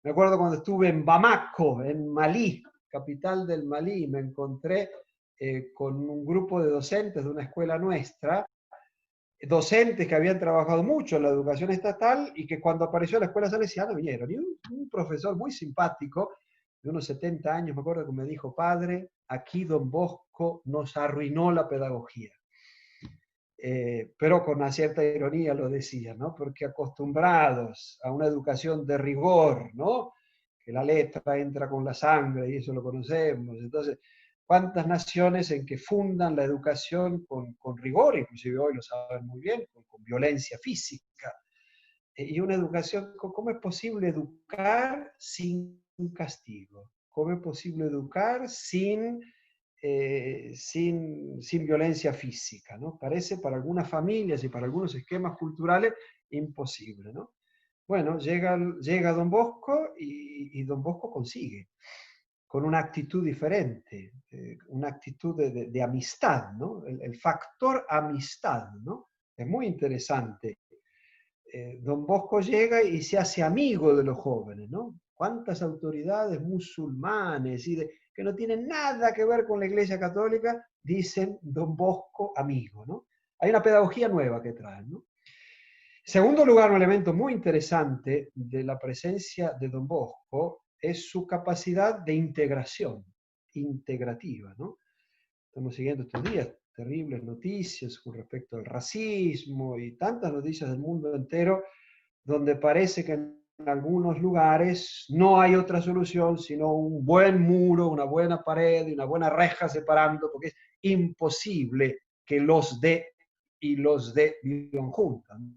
Me acuerdo cuando estuve en Bamako, en Malí, capital del Malí, me encontré con un grupo de docentes de una escuela nuestra, docentes que habían trabajado mucho en la educación estatal y que cuando apareció la escuela salesiana vinieron. Y un profesor muy simpático, de unos 70 años, me acuerdo que me dijo: padre, aquí Don Bosco nos arruinó la pedagogía. Pero con una cierta ironía lo decía, ¿no? Porque acostumbrados a una educación de rigor, ¿no? Que la letra entra con la sangre y eso lo conocemos. Entonces, ¿cuántas naciones en que fundan la educación con rigor, inclusive hoy lo saben muy bien, con violencia física? Y una educación, ¿cómo es posible educar sin castigo? ¿Cómo es posible educar sin violencia física, ¿no? Parece para algunas familias y para algunos esquemas culturales imposible, ¿no? Bueno, llega Don Bosco y Don Bosco consigue, con una actitud diferente, una actitud de amistad, ¿no? El factor amistad, ¿no? Es muy interesante. Don Bosco llega y se hace amigo de los jóvenes, ¿no? ¿Cuántas autoridades musulmanes que no tienen nada que ver con la Iglesia Católica dicen Don Bosco amigo, ¿no? Hay una pedagogía nueva que traen, ¿no? Segundo lugar, un elemento muy interesante de la presencia de Don Bosco es su capacidad de integración, integrativa, ¿no? Estamos siguiendo estos días terribles noticias con respecto al racismo y tantas noticias del mundo entero, donde parece que en algunos lugares no hay otra solución sino un buen muro, una buena pared y una buena reja separando, porque es imposible que los de y los de vivan juntos, ¿no?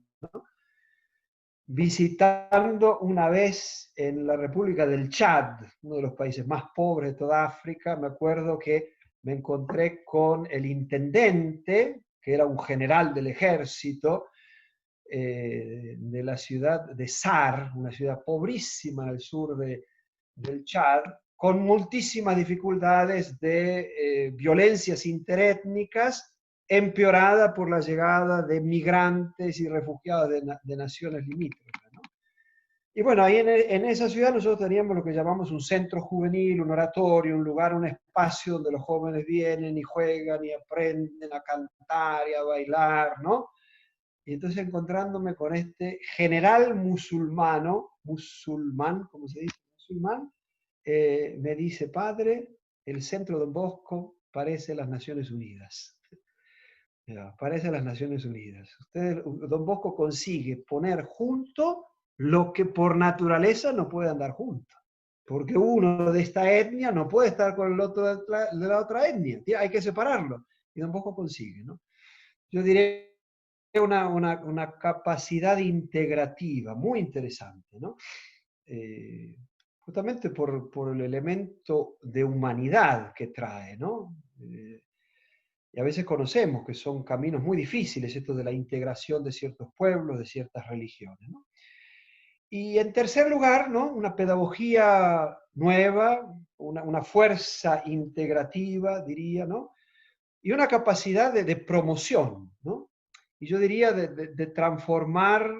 Visitando una vez en la República del Chad, uno de los países más pobres de toda África, me acuerdo que me encontré con el intendente, que era un general del ejército, de la ciudad de Sar, una ciudad pobrísima al sur del Chad, con muchísimas dificultades de violencias interétnicas, empeorada por la llegada de migrantes y refugiados de naciones limítrofes, ¿no? Y bueno, ahí en esa ciudad nosotros teníamos lo que llamamos un centro juvenil, un oratorio, un lugar, un espacio donde los jóvenes vienen y juegan y aprenden a cantar y a bailar, ¿no? Y entonces encontrándome con este general musulmán, ¿cómo se dice? Musulmán, me dice: padre, el centro Don Bosco parece las Naciones Unidas. Parece las Naciones Unidas. Don Bosco consigue poner junto lo que por naturaleza no puede andar juntos. Porque uno de esta etnia no puede estar con el otro de la otra etnia. Hay que separarlo. Y tampoco consigue, ¿no? Yo diría una capacidad integrativa muy interesante, ¿no? Justamente por el elemento de humanidad que trae, ¿no? Y a veces conocemos que son caminos muy difíciles, esto de la integración de ciertos pueblos, de ciertas religiones, ¿no? Y en tercer lugar, ¿no? Una pedagogía nueva, una fuerza integrativa, diría, ¿no? Y una capacidad de promoción, ¿no? Y yo diría de transformar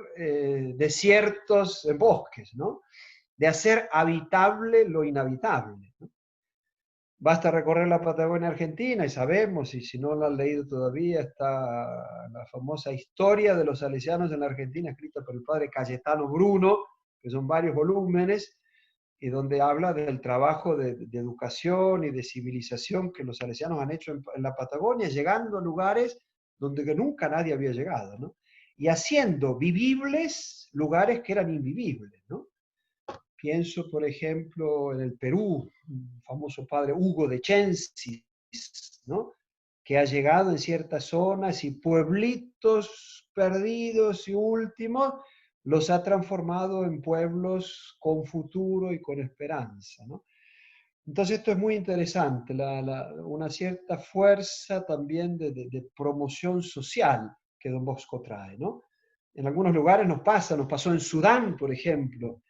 desiertos en bosques, ¿no? De hacer habitable lo inhabitable, ¿no? Basta recorrer la Patagonia Argentina y sabemos, y si no lo han leído todavía, está la famosa historia de los salesianos en la Argentina, escrita por el padre Cayetano Bruno, que son varios volúmenes, y donde habla del trabajo de educación y de civilización que los salesianos han hecho en la Patagonia, llegando a lugares donde que nunca nadie había llegado, ¿no? Y haciendo vivibles lugares que eran invivibles, ¿no? Pienso, por ejemplo, en el Perú, un famoso padre Hugo de Chensis, ¿no? Que ha llegado en ciertas zonas y pueblitos perdidos y últimos los ha transformado en pueblos con futuro y con esperanza, ¿no? Entonces esto es muy interesante, una cierta fuerza también de promoción social que Don Bosco trae, ¿no? En algunos lugares nos pasó en Sudán, por ejemplo,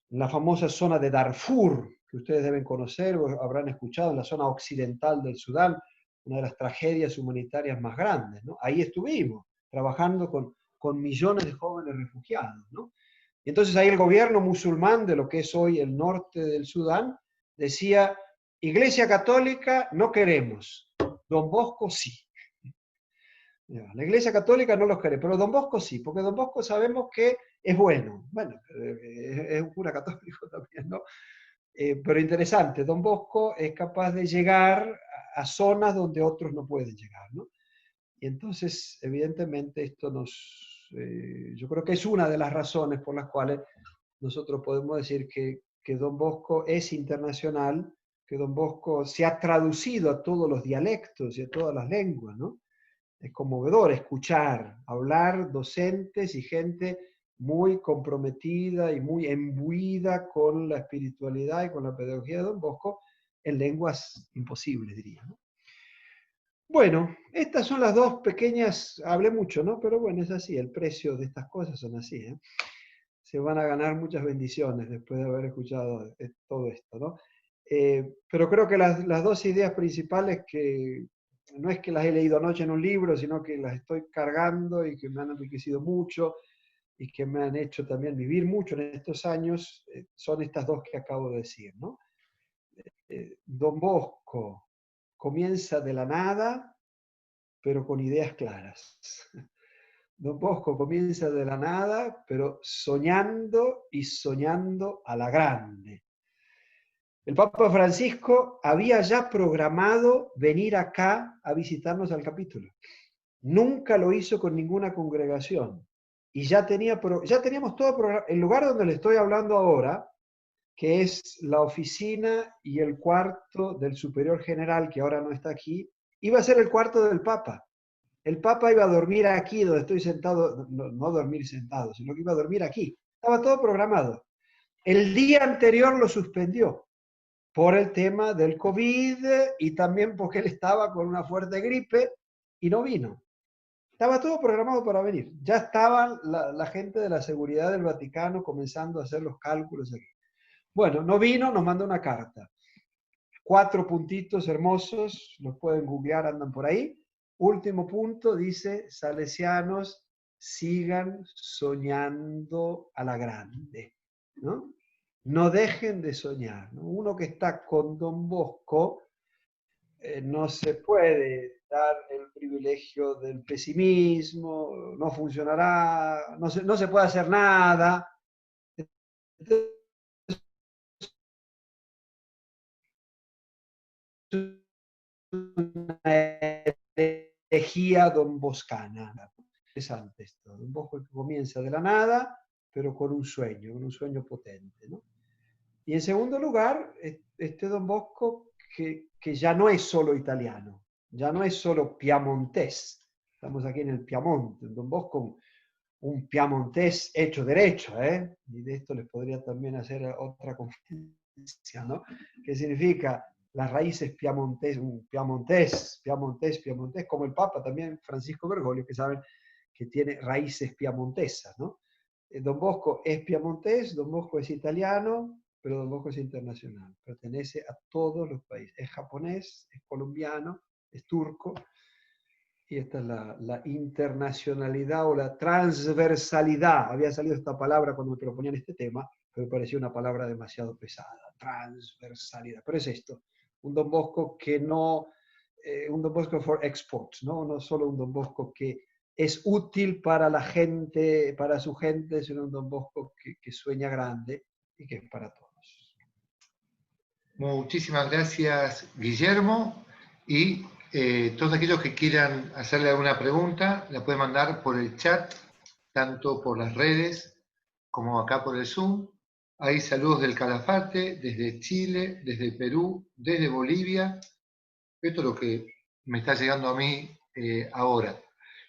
en la famosa zona de Darfur, que ustedes deben conocer o habrán escuchado, en la zona occidental del Sudán, una de las tragedias humanitarias más grandes, ¿no? Ahí estuvimos, trabajando con millones de jóvenes refugiados, ¿no? Y entonces ahí el gobierno musulmán de lo que es hoy el norte del Sudán decía, Iglesia Católica no queremos, Don Bosco sí. La Iglesia Católica no los quiere, pero Don Bosco sí, porque Don Bosco sabemos que es bueno. Bueno, es un cura católico también, ¿no? Pero interesante, Don Bosco es capaz de llegar a zonas donde otros no pueden llegar, ¿no? Y entonces, evidentemente, yo creo que es una de las razones por las cuales nosotros podemos decir que Don Bosco es internacional, que Don Bosco se ha traducido a todos los dialectos y a todas las lenguas, ¿no? Es conmovedor escuchar, hablar docentes y gente muy comprometida y muy imbuida con la espiritualidad y con la pedagogía de Don Bosco en lenguas imposibles, diría, ¿no? Bueno, estas son las dos pequeñas, hablé mucho, ¿no? Pero bueno, es así, el precio de estas cosas son así, ¿eh? Se van a ganar muchas bendiciones después de haber escuchado todo esto, ¿no? Pero creo que las dos ideas principales que no es que las he leído anoche en un libro, sino que las estoy cargando y que me han enriquecido mucho y que me han hecho también vivir mucho en estos años, son estas dos que acabo de decir, ¿no? Don Bosco comienza de la nada, pero con ideas claras. Don Bosco comienza de la nada, pero soñando y soñando a la grande. El Papa Francisco había ya programado venir acá a visitarnos al capítulo. Nunca lo hizo con ninguna congregación. Y ya teníamos todo programado. El lugar donde le estoy hablando ahora, que es la oficina y el cuarto del superior general, que ahora no está aquí, iba a ser el cuarto del Papa. El Papa iba a dormir aquí, donde estoy sentado, no dormir sentado, sino que iba a dormir aquí. Estaba todo programado. El día anterior lo suspendió por el tema del COVID y también porque él estaba con una fuerte gripe y no vino. Estaba todo programado para venir. Ya estaban la gente de la seguridad del Vaticano comenzando a hacer los cálculos aquí. Bueno, no vino, nos mandó una carta. 4 puntitos hermosos, los pueden googlear, andan por ahí. Último punto, dice, salesianos, sigan soñando a la grande, ¿no? No dejen de soñar, ¿no? Uno que está con Don Bosco no se puede dar el privilegio del pesimismo, no funcionará, no se puede hacer nada. Entonces, una herejía don boscana. Interesante esto. Don Bosco que comienza de la nada, pero con un sueño potente, ¿no? Y en segundo lugar, este Don Bosco que ya no es solo italiano, ya no es solo piamontés. Estamos aquí en el Piamonte, Don Bosco, un piamontés hecho derecho, ¿eh? Y de esto les podría también hacer otra conferencia, ¿no? ¿Qué significa las raíces piamontés, un piamontés, como el Papa también, Francisco Bergoglio, que saben que tiene raíces piamontesas, ¿no? Don Bosco es piamontés, Don Bosco es italiano, pero Don Bosco es internacional, pertenece a todos los países, es japonés, es colombiano, es turco, y esta es la internacionalidad o la transversalidad. Había salido esta palabra cuando me proponían este tema, pero me parecía una palabra demasiado pesada, transversalidad. Pero es esto, un Don Bosco que no, un Don Bosco for export, ¿no? No solo un Don Bosco que es útil para la gente, para su gente, sino un Don Bosco que sueña grande y que es para todos. Muchísimas gracias, Guillermo. Y todos aquellos que quieran hacerle alguna pregunta, la pueden mandar por el chat, tanto por las redes como acá por el Zoom. Hay saludos del Calafate, desde Chile, desde Perú, desde Bolivia. Esto es lo que me está llegando a mí ahora.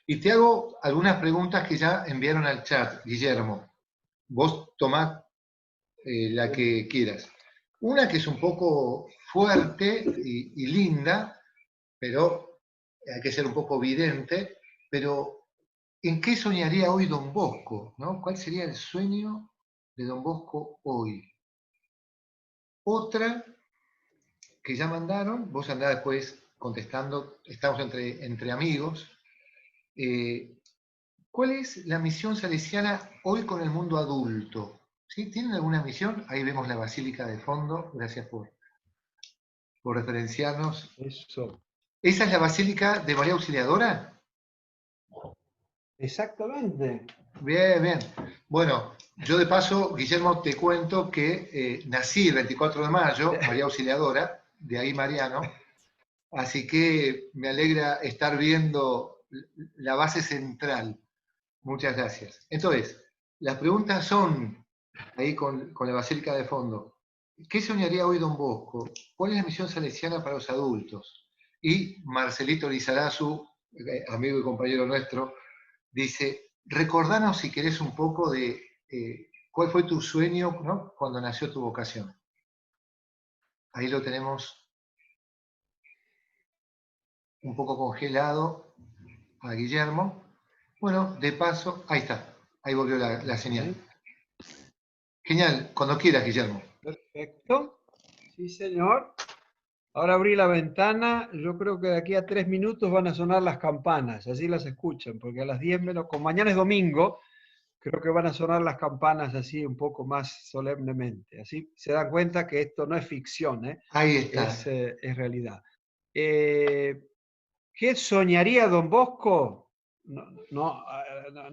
Y te hago algunas preguntas que ya enviaron al chat, Guillermo. Vos tomá la que quieras. Una que es un poco fuerte y linda, pero hay que ser un poco vidente, pero ¿en qué soñaría hoy Don Bosco? ¿No? ¿Cuál sería el sueño de Don Bosco hoy? Otra que ya mandaron, vos andás después contestando, estamos entre amigos. ¿Cuál es la misión salesiana hoy con el mundo adulto? ¿Sí? ¿Tienen alguna misión? Ahí vemos la basílica de fondo, gracias por referenciarnos. Eso. ¿Esa es la Basílica de María Auxiliadora? Exactamente. Bien, bien. Bueno, yo de paso, Guillermo, te cuento que nací el 24 de mayo, María Auxiliadora, de ahí Mariano, así que me alegra estar viendo la base central. Muchas gracias. Entonces, las preguntas son, ahí con la Basílica de fondo, ¿qué soñaría hoy Don Bosco? ¿Cuál es la misión salesiana para los adultos? Y Marcelito Lizarazu, amigo y compañero nuestro, dice, recordanos si querés un poco de cuál fue tu sueño, ¿no? Cuando nació tu vocación. Ahí lo tenemos un poco congelado a Guillermo. Bueno, de paso, ahí está, ahí volvió la señal. Genial, cuando quieras, Guillermo. Perfecto. Sí, señor. Ahora abrí la ventana. Yo creo que de aquí a 3 minutos van a sonar las campanas. Así las escuchan, porque a las 10 menos, como mañana es domingo, creo que van a sonar las campanas así un poco más solemnemente. Así se dan cuenta que esto no es ficción, ¿eh? Ahí está. Es realidad. ¿Qué soñaría Don Bosco? No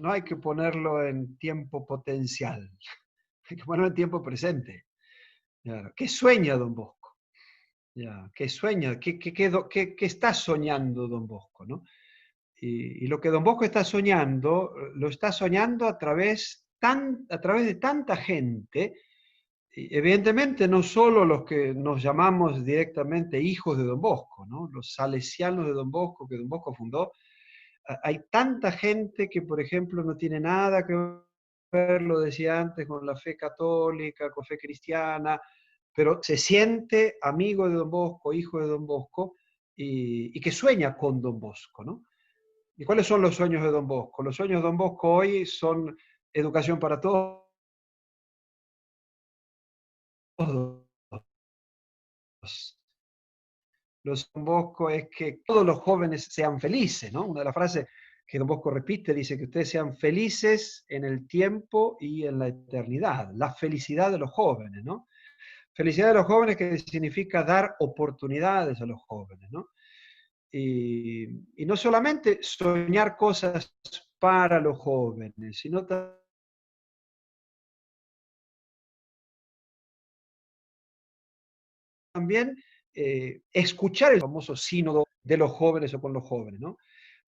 hay que ponerlo en tiempo potencial. Hay que ponerlo en tiempo presente. Claro. ¿Qué sueña Don Bosco? Ya, ¿qué sueña? ¿Qué está soñando Don Bosco? ¿No? Y lo que Don Bosco está soñando, lo está soñando a través de tanta gente, y evidentemente no solo los que nos llamamos directamente hijos de Don Bosco, ¿no? Los salesianos de Don Bosco, que Don Bosco fundó. Hay tanta gente que, por ejemplo, no tiene nada que ver, lo decía antes, con la fe católica, con fe cristiana, pero se siente amigo de Don Bosco, hijo de Don Bosco, y que sueña con Don Bosco, ¿no? ¿Y cuáles son los sueños de Don Bosco? Los sueños de Don Bosco hoy son educación para todos. Los Don Bosco es que todos los jóvenes sean felices, ¿no? Una de las frases que Don Bosco repite dice que ustedes sean felices en el tiempo y en la eternidad. La felicidad de los jóvenes, ¿no? Felicidad de los jóvenes que significa dar oportunidades a los jóvenes, ¿no? Y no solamente soñar cosas para los jóvenes, sino también escuchar el famoso sínodo de los jóvenes o con los jóvenes, ¿no?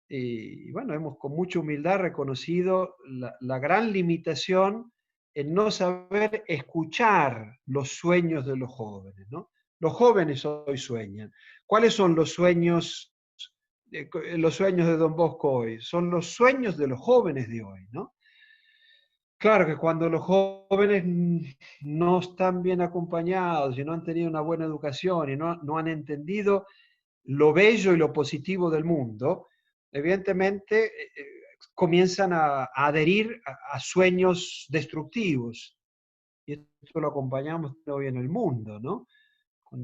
Y bueno, hemos con mucha humildad reconocido la gran limitación en no saber escuchar los sueños de los jóvenes, ¿no? Los jóvenes hoy sueñan. ¿Cuáles son los sueños de Don Bosco hoy? Son los sueños de los jóvenes de hoy, ¿no? Claro que cuando los jóvenes no están bien acompañados y no han tenido una buena educación y no han entendido lo bello y lo positivo del mundo, evidentemente comienzan a adherir a sueños destructivos. Y esto lo acompañamos hoy en el mundo, ¿no?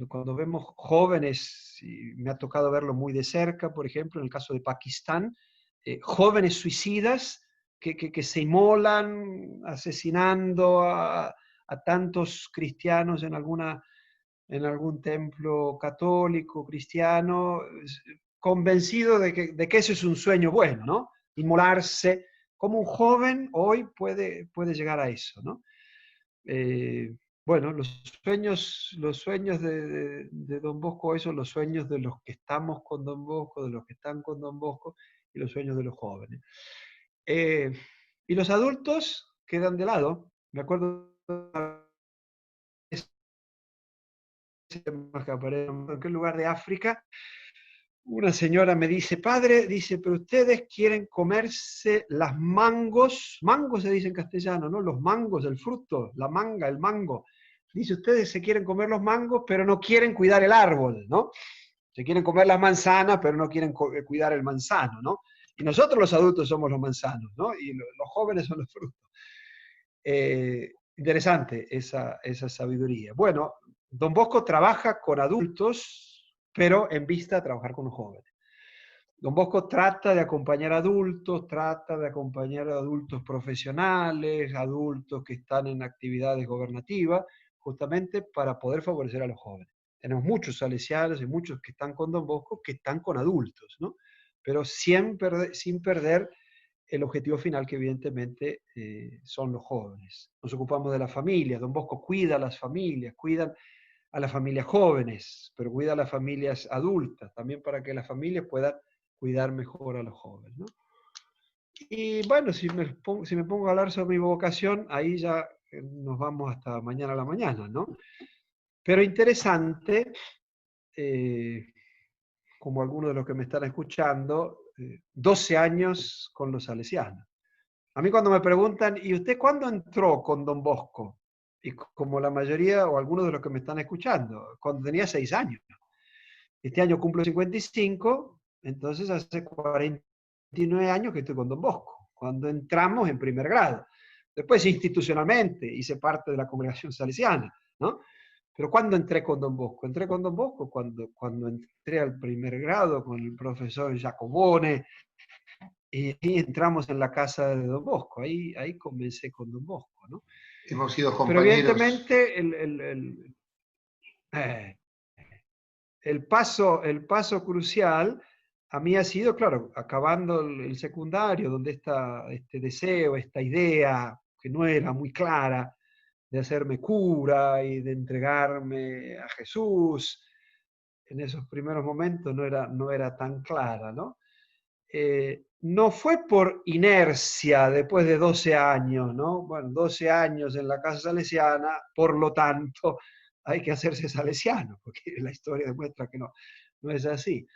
Cuando vemos jóvenes, y me ha tocado verlo muy de cerca, por ejemplo, en el caso de Pakistán, jóvenes suicidas que se inmolan asesinando a tantos cristianos en algún templo católico, cristiano, convencido de que ese es un sueño bueno, ¿no? Inmolarse. Como un joven hoy puede llegar a eso, ¿no? Bueno, los sueños de Don Bosco hoy son los sueños de los que estamos con Don Bosco, de los que están con Don Bosco, y los sueños de los jóvenes. Y los adultos quedan de lado. Me acuerdo en aquel lugar de África, una señora me dice, padre, dice, pero ustedes quieren comerse las mangos se dice en castellano, ¿no? Los mangos, el fruto, la manga, el mango. Dice, ustedes se quieren comer los mangos, pero no quieren cuidar el árbol, ¿no? Se quieren comer las manzanas, pero no quieren cuidar el manzano, ¿no? Y nosotros los adultos somos los manzanos, ¿no? Y los jóvenes son los frutos. Interesante esa sabiduría. Bueno, Don Bosco trabaja con adultos, pero en vista de trabajar con los jóvenes. Don Bosco trata de acompañar adultos, trata de acompañar a adultos profesionales, adultos que están en actividades gobernativas, justamente para poder favorecer a los jóvenes. Tenemos muchos salesianos y muchos que están con Don Bosco que están con adultos, ¿no? Pero sin perder el objetivo final, que evidentemente son los jóvenes. Nos ocupamos de la familia. Don Bosco cuida a las familias, cuidan a las familias jóvenes, pero cuida a las familias adultas, también para que las familias puedan cuidar mejor a los jóvenes, ¿no? Y bueno, si me pongo a hablar sobre mi vocación, ahí ya nos vamos hasta mañana a la mañana, ¿no? Pero interesante, como algunos de los que me están escuchando, 12 años con los salesianos. A mí cuando me preguntan, ¿y usted cuándo entró con Don Bosco? Y como la mayoría o algunos de los que me están escuchando, cuando tenía 6 años. Este año cumplo 55, entonces hace 49 años que estoy con Don Bosco, cuando entramos en primer grado. Después institucionalmente hice parte de la congregación salesiana, ¿no? Pero ¿cuándo entré con Don Bosco? Entré con Don Bosco cuando entré al primer grado con el profesor Giacomone, y entramos en la casa de Don Bosco. Ahí comencé con Don Bosco, ¿no? Hemos sido Pero compañeros. evidentemente el paso crucial a mí ha sido, claro, acabando el secundario, donde este deseo, esta idea, que no era muy clara, de hacerme cura y de entregarme a Jesús, en esos primeros momentos no era tan clara, ¿no? No fue por inercia después de 12 años, ¿no? Bueno, 12 años en la casa salesiana, por lo tanto, hay que hacerse salesiano, porque la historia demuestra que no es así.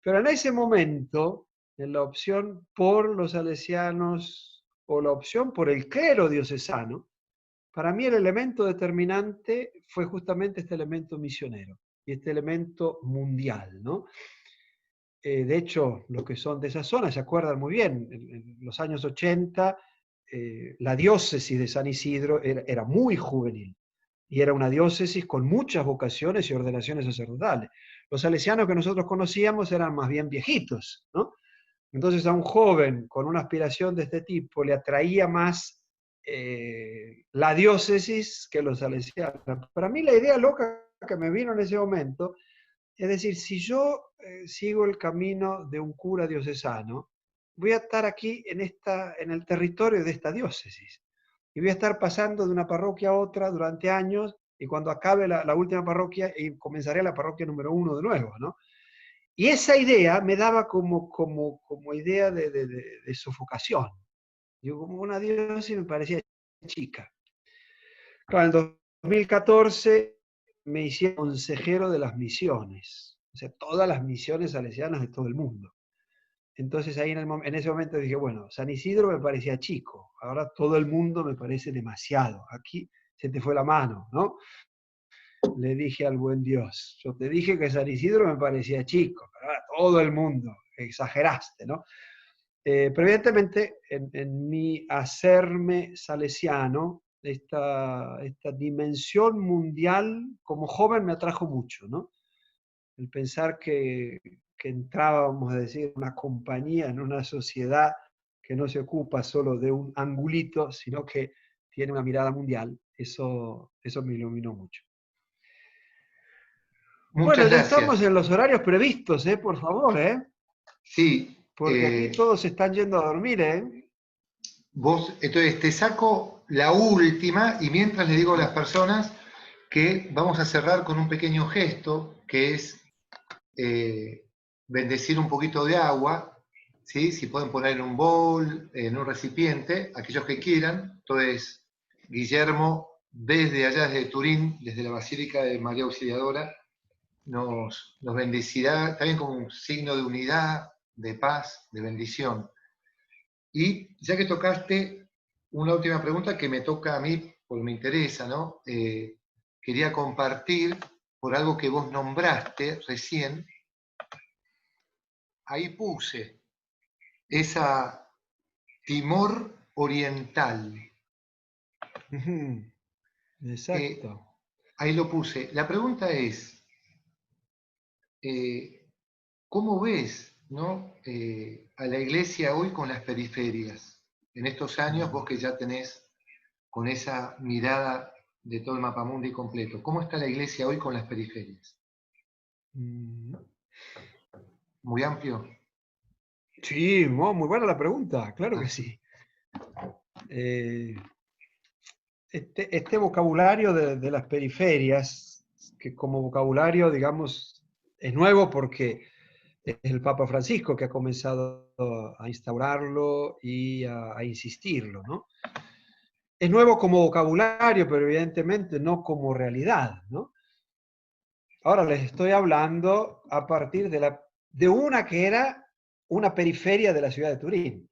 Pero en ese momento, en la opción por los salesianos o la opción por el clero diocesano, para mí el elemento determinante fue justamente este elemento misionero y este elemento mundial, ¿no? De hecho, los que son de esa zona se acuerdan muy bien, en los años 80, la diócesis de San Isidro era muy juvenil y era una diócesis con muchas vocaciones y ordenaciones sacerdotales. Los salesianos que nosotros conocíamos eran más bien viejitos, ¿no? Entonces a un joven con una aspiración de este tipo le atraía más la diócesis que los salesianos. Para mí la idea loca que me vino en ese momento, es decir, si yo sigo el camino de un cura diocesano, voy a estar aquí en el territorio de esta diócesis. Y voy a estar pasando de una parroquia a otra durante años, y cuando acabe la última parroquia, comenzaré la parroquia número 1 de nuevo, ¿no? Y esa idea me daba como idea de sofocación. Yo como una diócesis me parecía chica. Claro, en el 2014 me hicieron consejero de las misiones, o sea, todas las misiones salesianas de todo el mundo. Entonces ahí en ese momento dije, bueno, San Isidro me parecía chico, ahora todo el mundo me parece demasiado. Aquí se te fue la mano, ¿no? Le dije al buen Dios, yo te dije que San Isidro me parecía chico, pero ahora todo el mundo, exageraste, ¿no? Pero evidentemente en mi hacerme salesiano, esta dimensión mundial como joven me atrajo mucho, ¿no? El pensar que entrábamos, a decir, en una compañía, en una sociedad que no se ocupa solo de un angulito, sino que tiene una mirada mundial, eso me iluminó mucho. Bueno, Muchas ya estamos gracias. en los horarios previstos, por favor, Sí, porque aquí todos se están yendo a dormir, vos, entonces te saco la última y mientras le digo a las personas que vamos a cerrar con un pequeño gesto que es bendecir un poquito de agua, ¿sí? Si pueden poner en un bowl, en un recipiente, aquellos que quieran. Entonces, Guillermo, desde allá, desde Turín, desde la Basílica de María Auxiliadora, nos bendecirá también como un signo de unidad, de paz, de bendición. Y ya que tocaste una última pregunta que me toca a mí, porque me interesa, ¿no? Quería compartir por algo que vos nombraste recién. Ahí puse esa Timor Oriental. Exacto. Ahí lo puse. La pregunta es, ¿cómo ves, ¿no? A la iglesia hoy con las periferias? En estos años, vos que ya tenés con esa mirada de todo el mapamundi completo, ¿cómo está la iglesia hoy con las periferias? ¿Muy amplio? Sí, muy buena la pregunta, claro que sí. Este vocabulario de las periferias, que como vocabulario, digamos, es nuevo porque es el Papa Francisco que ha comenzado a instaurarlo y a insistirlo, ¿no? Es nuevo como vocabulario, pero evidentemente no como realidad, ¿no? Ahora les estoy hablando a partir de una que era una periferia de la ciudad de Turín.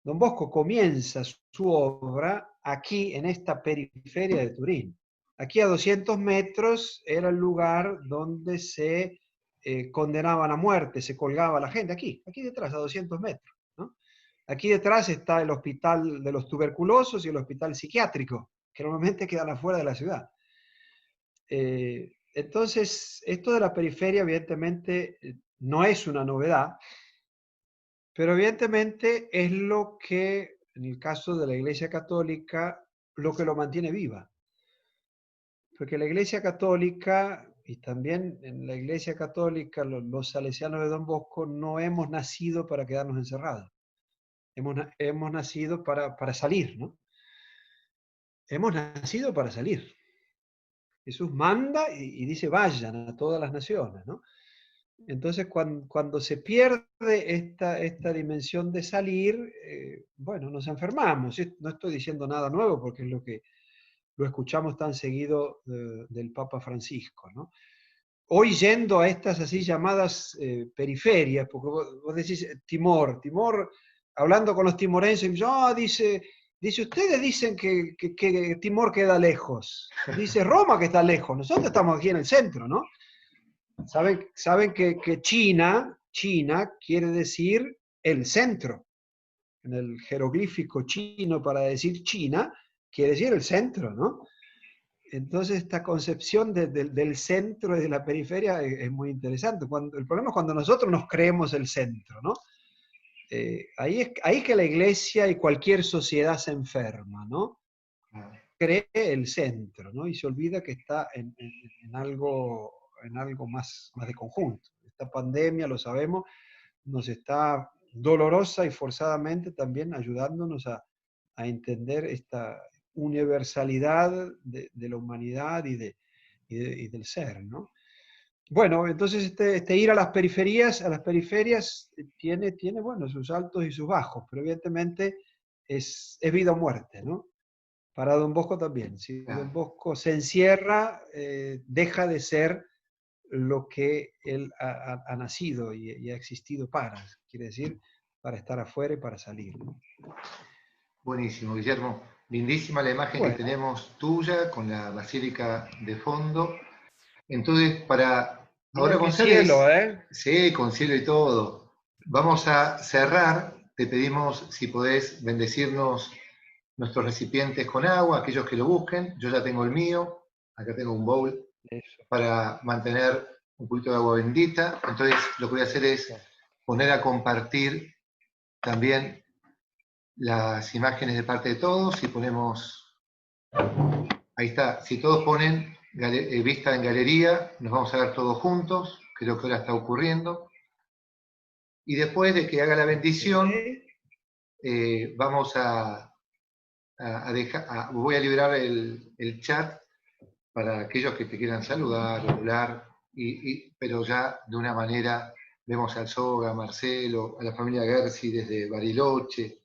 Don Bosco comienza su obra aquí, en esta periferia de Turín. Aquí a 200 metros era el lugar donde se condenaban a muerte, se colgaba la gente, aquí detrás, a 200 metros, ¿no? Aquí detrás está el hospital de los tuberculosos y el hospital psiquiátrico, que normalmente quedan afuera de la ciudad. Entonces, esto de la periferia evidentemente no es una novedad, pero evidentemente es lo que, en el caso de la Iglesia Católica, lo que lo mantiene viva. Porque la Iglesia Católica, y también en la Iglesia Católica, los salesianos de Don Bosco, no hemos nacido para quedarnos encerrados. Hemos nacido para salir, ¿no? Hemos nacido para salir. Jesús manda y dice, vayan a todas las naciones, ¿no? Entonces, cuando se pierde esta dimensión de salir, bueno, nos enfermamos. No estoy diciendo nada nuevo porque es lo que lo escuchamos tan seguido del Papa Francisco, ¿no? Hoy yendo a estas así llamadas periferias, porque vos decís Timor, hablando con los timorenses, dice, ustedes dicen que Timor queda lejos. Dice Roma que está lejos, nosotros estamos aquí en el centro, ¿no? Saben que China quiere decir el centro. En el jeroglífico chino para decir China, quiere decir el centro, ¿no? Entonces esta concepción del centro y de la periferia es muy interesante. El problema es cuando nosotros nos creemos el centro, ¿no? Ahí que la iglesia y cualquier sociedad se enferma, ¿no? Cree el centro, ¿no? Y se olvida que está en algo más de conjunto. Esta pandemia, lo sabemos, nos está dolorosa y forzadamente también ayudándonos a entender esta universalidad de la humanidad y del ser, ¿no? Bueno, entonces este ir a las periferias tiene, bueno, sus altos y sus bajos, pero evidentemente es vida o muerte, ¿no? Para Don Bosco también. Si Claro. Don Bosco se encierra, deja de ser lo que él ha nacido y ha existido para. Quiere decir, para estar afuera y para salir. Buenísimo, Guillermo. Lindísima la imagen que Bueno. tenemos tuya con la basílica de fondo. Entonces, para Mira ahora qué González, cielo, ¿eh? sí, con cielo y todo. Vamos a cerrar. Te pedimos si podés bendecirnos nuestros recipientes con agua, aquellos que lo busquen. Yo ya tengo el mío. Acá tengo un bowl Eso. para mantener un poquito de agua bendita. Entonces, lo que voy a hacer es poner a compartir también las imágenes de parte de todos. Si ponemos, ahí está, si todos ponen vista en galería, nos vamos a ver todos juntos. Creo que ahora está ocurriendo. Y después de que haga la bendición, vamos a dejar, voy a liberar el chat para aquellos que te quieran saludar, hablar, pero ya de una manera, vemos al Soga, a Marcelo, a la familia Gersi desde Bariloche,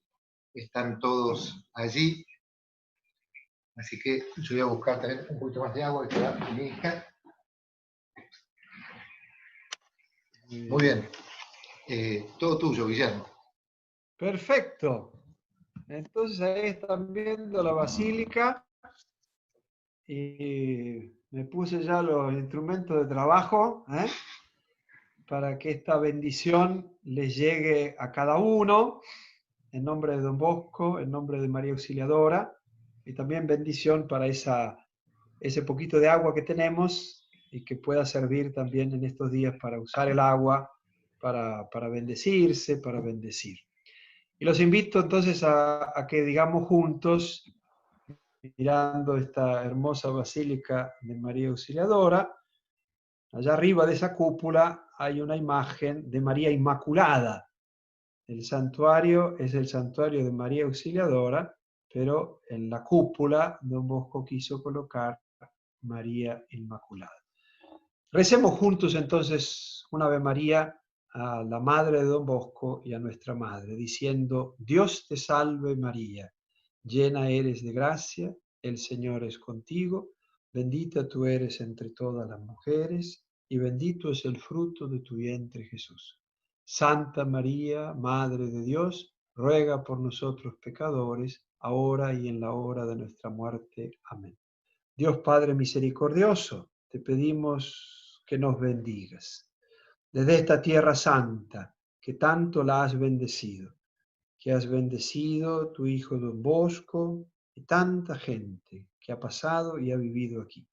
están todos allí. Así que yo voy a buscar también un poquito más de agua que va mi hija. Muy bien. Todo tuyo, Guillermo. Perfecto. Entonces ahí están viendo la basílica y me puse ya los instrumentos de trabajo, para que esta bendición les llegue a cada uno, en nombre de Don Bosco, en nombre de María Auxiliadora, y también bendición para ese poquito de agua que tenemos y que pueda servir también en estos días para usar el agua, para bendecirse, para bendecir. Y los invito entonces a que digamos juntos, mirando esta hermosa basílica de María Auxiliadora, allá arriba de esa cúpula hay una imagen de María Inmaculada. El santuario es el santuario de María Auxiliadora, pero en la cúpula Don Bosco quiso colocar María Inmaculada. Recemos juntos entonces una Ave María a la Madre de Don Bosco y a nuestra Madre, diciendo: Dios te salve María, llena eres de gracia, el Señor es contigo, bendita tú eres entre todas las mujeres, y bendito es el fruto de tu vientre Jesús. Santa María, Madre de Dios, ruega por nosotros pecadores, ahora y en la hora de nuestra muerte. Amén. Dios Padre misericordioso, te pedimos que nos bendigas desde esta tierra santa, que tanto la has bendecido, que has bendecido tu Hijo Don Bosco y tanta gente que ha pasado y ha vivido aquí.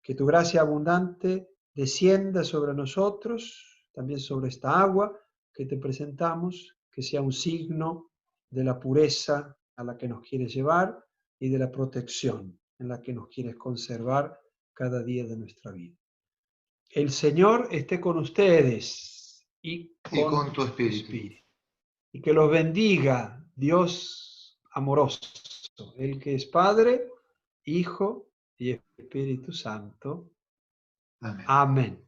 Que tu gracia abundante descienda sobre nosotros, también sobre esta agua que te presentamos, que sea un signo de la pureza a la que nos quieres llevar y de la protección en la que nos quieres conservar cada día de nuestra vida. El Señor esté con ustedes y con tu espíritu. Y que los bendiga Dios amoroso, el que es Padre, Hijo y Espíritu Santo. Amén. Amén.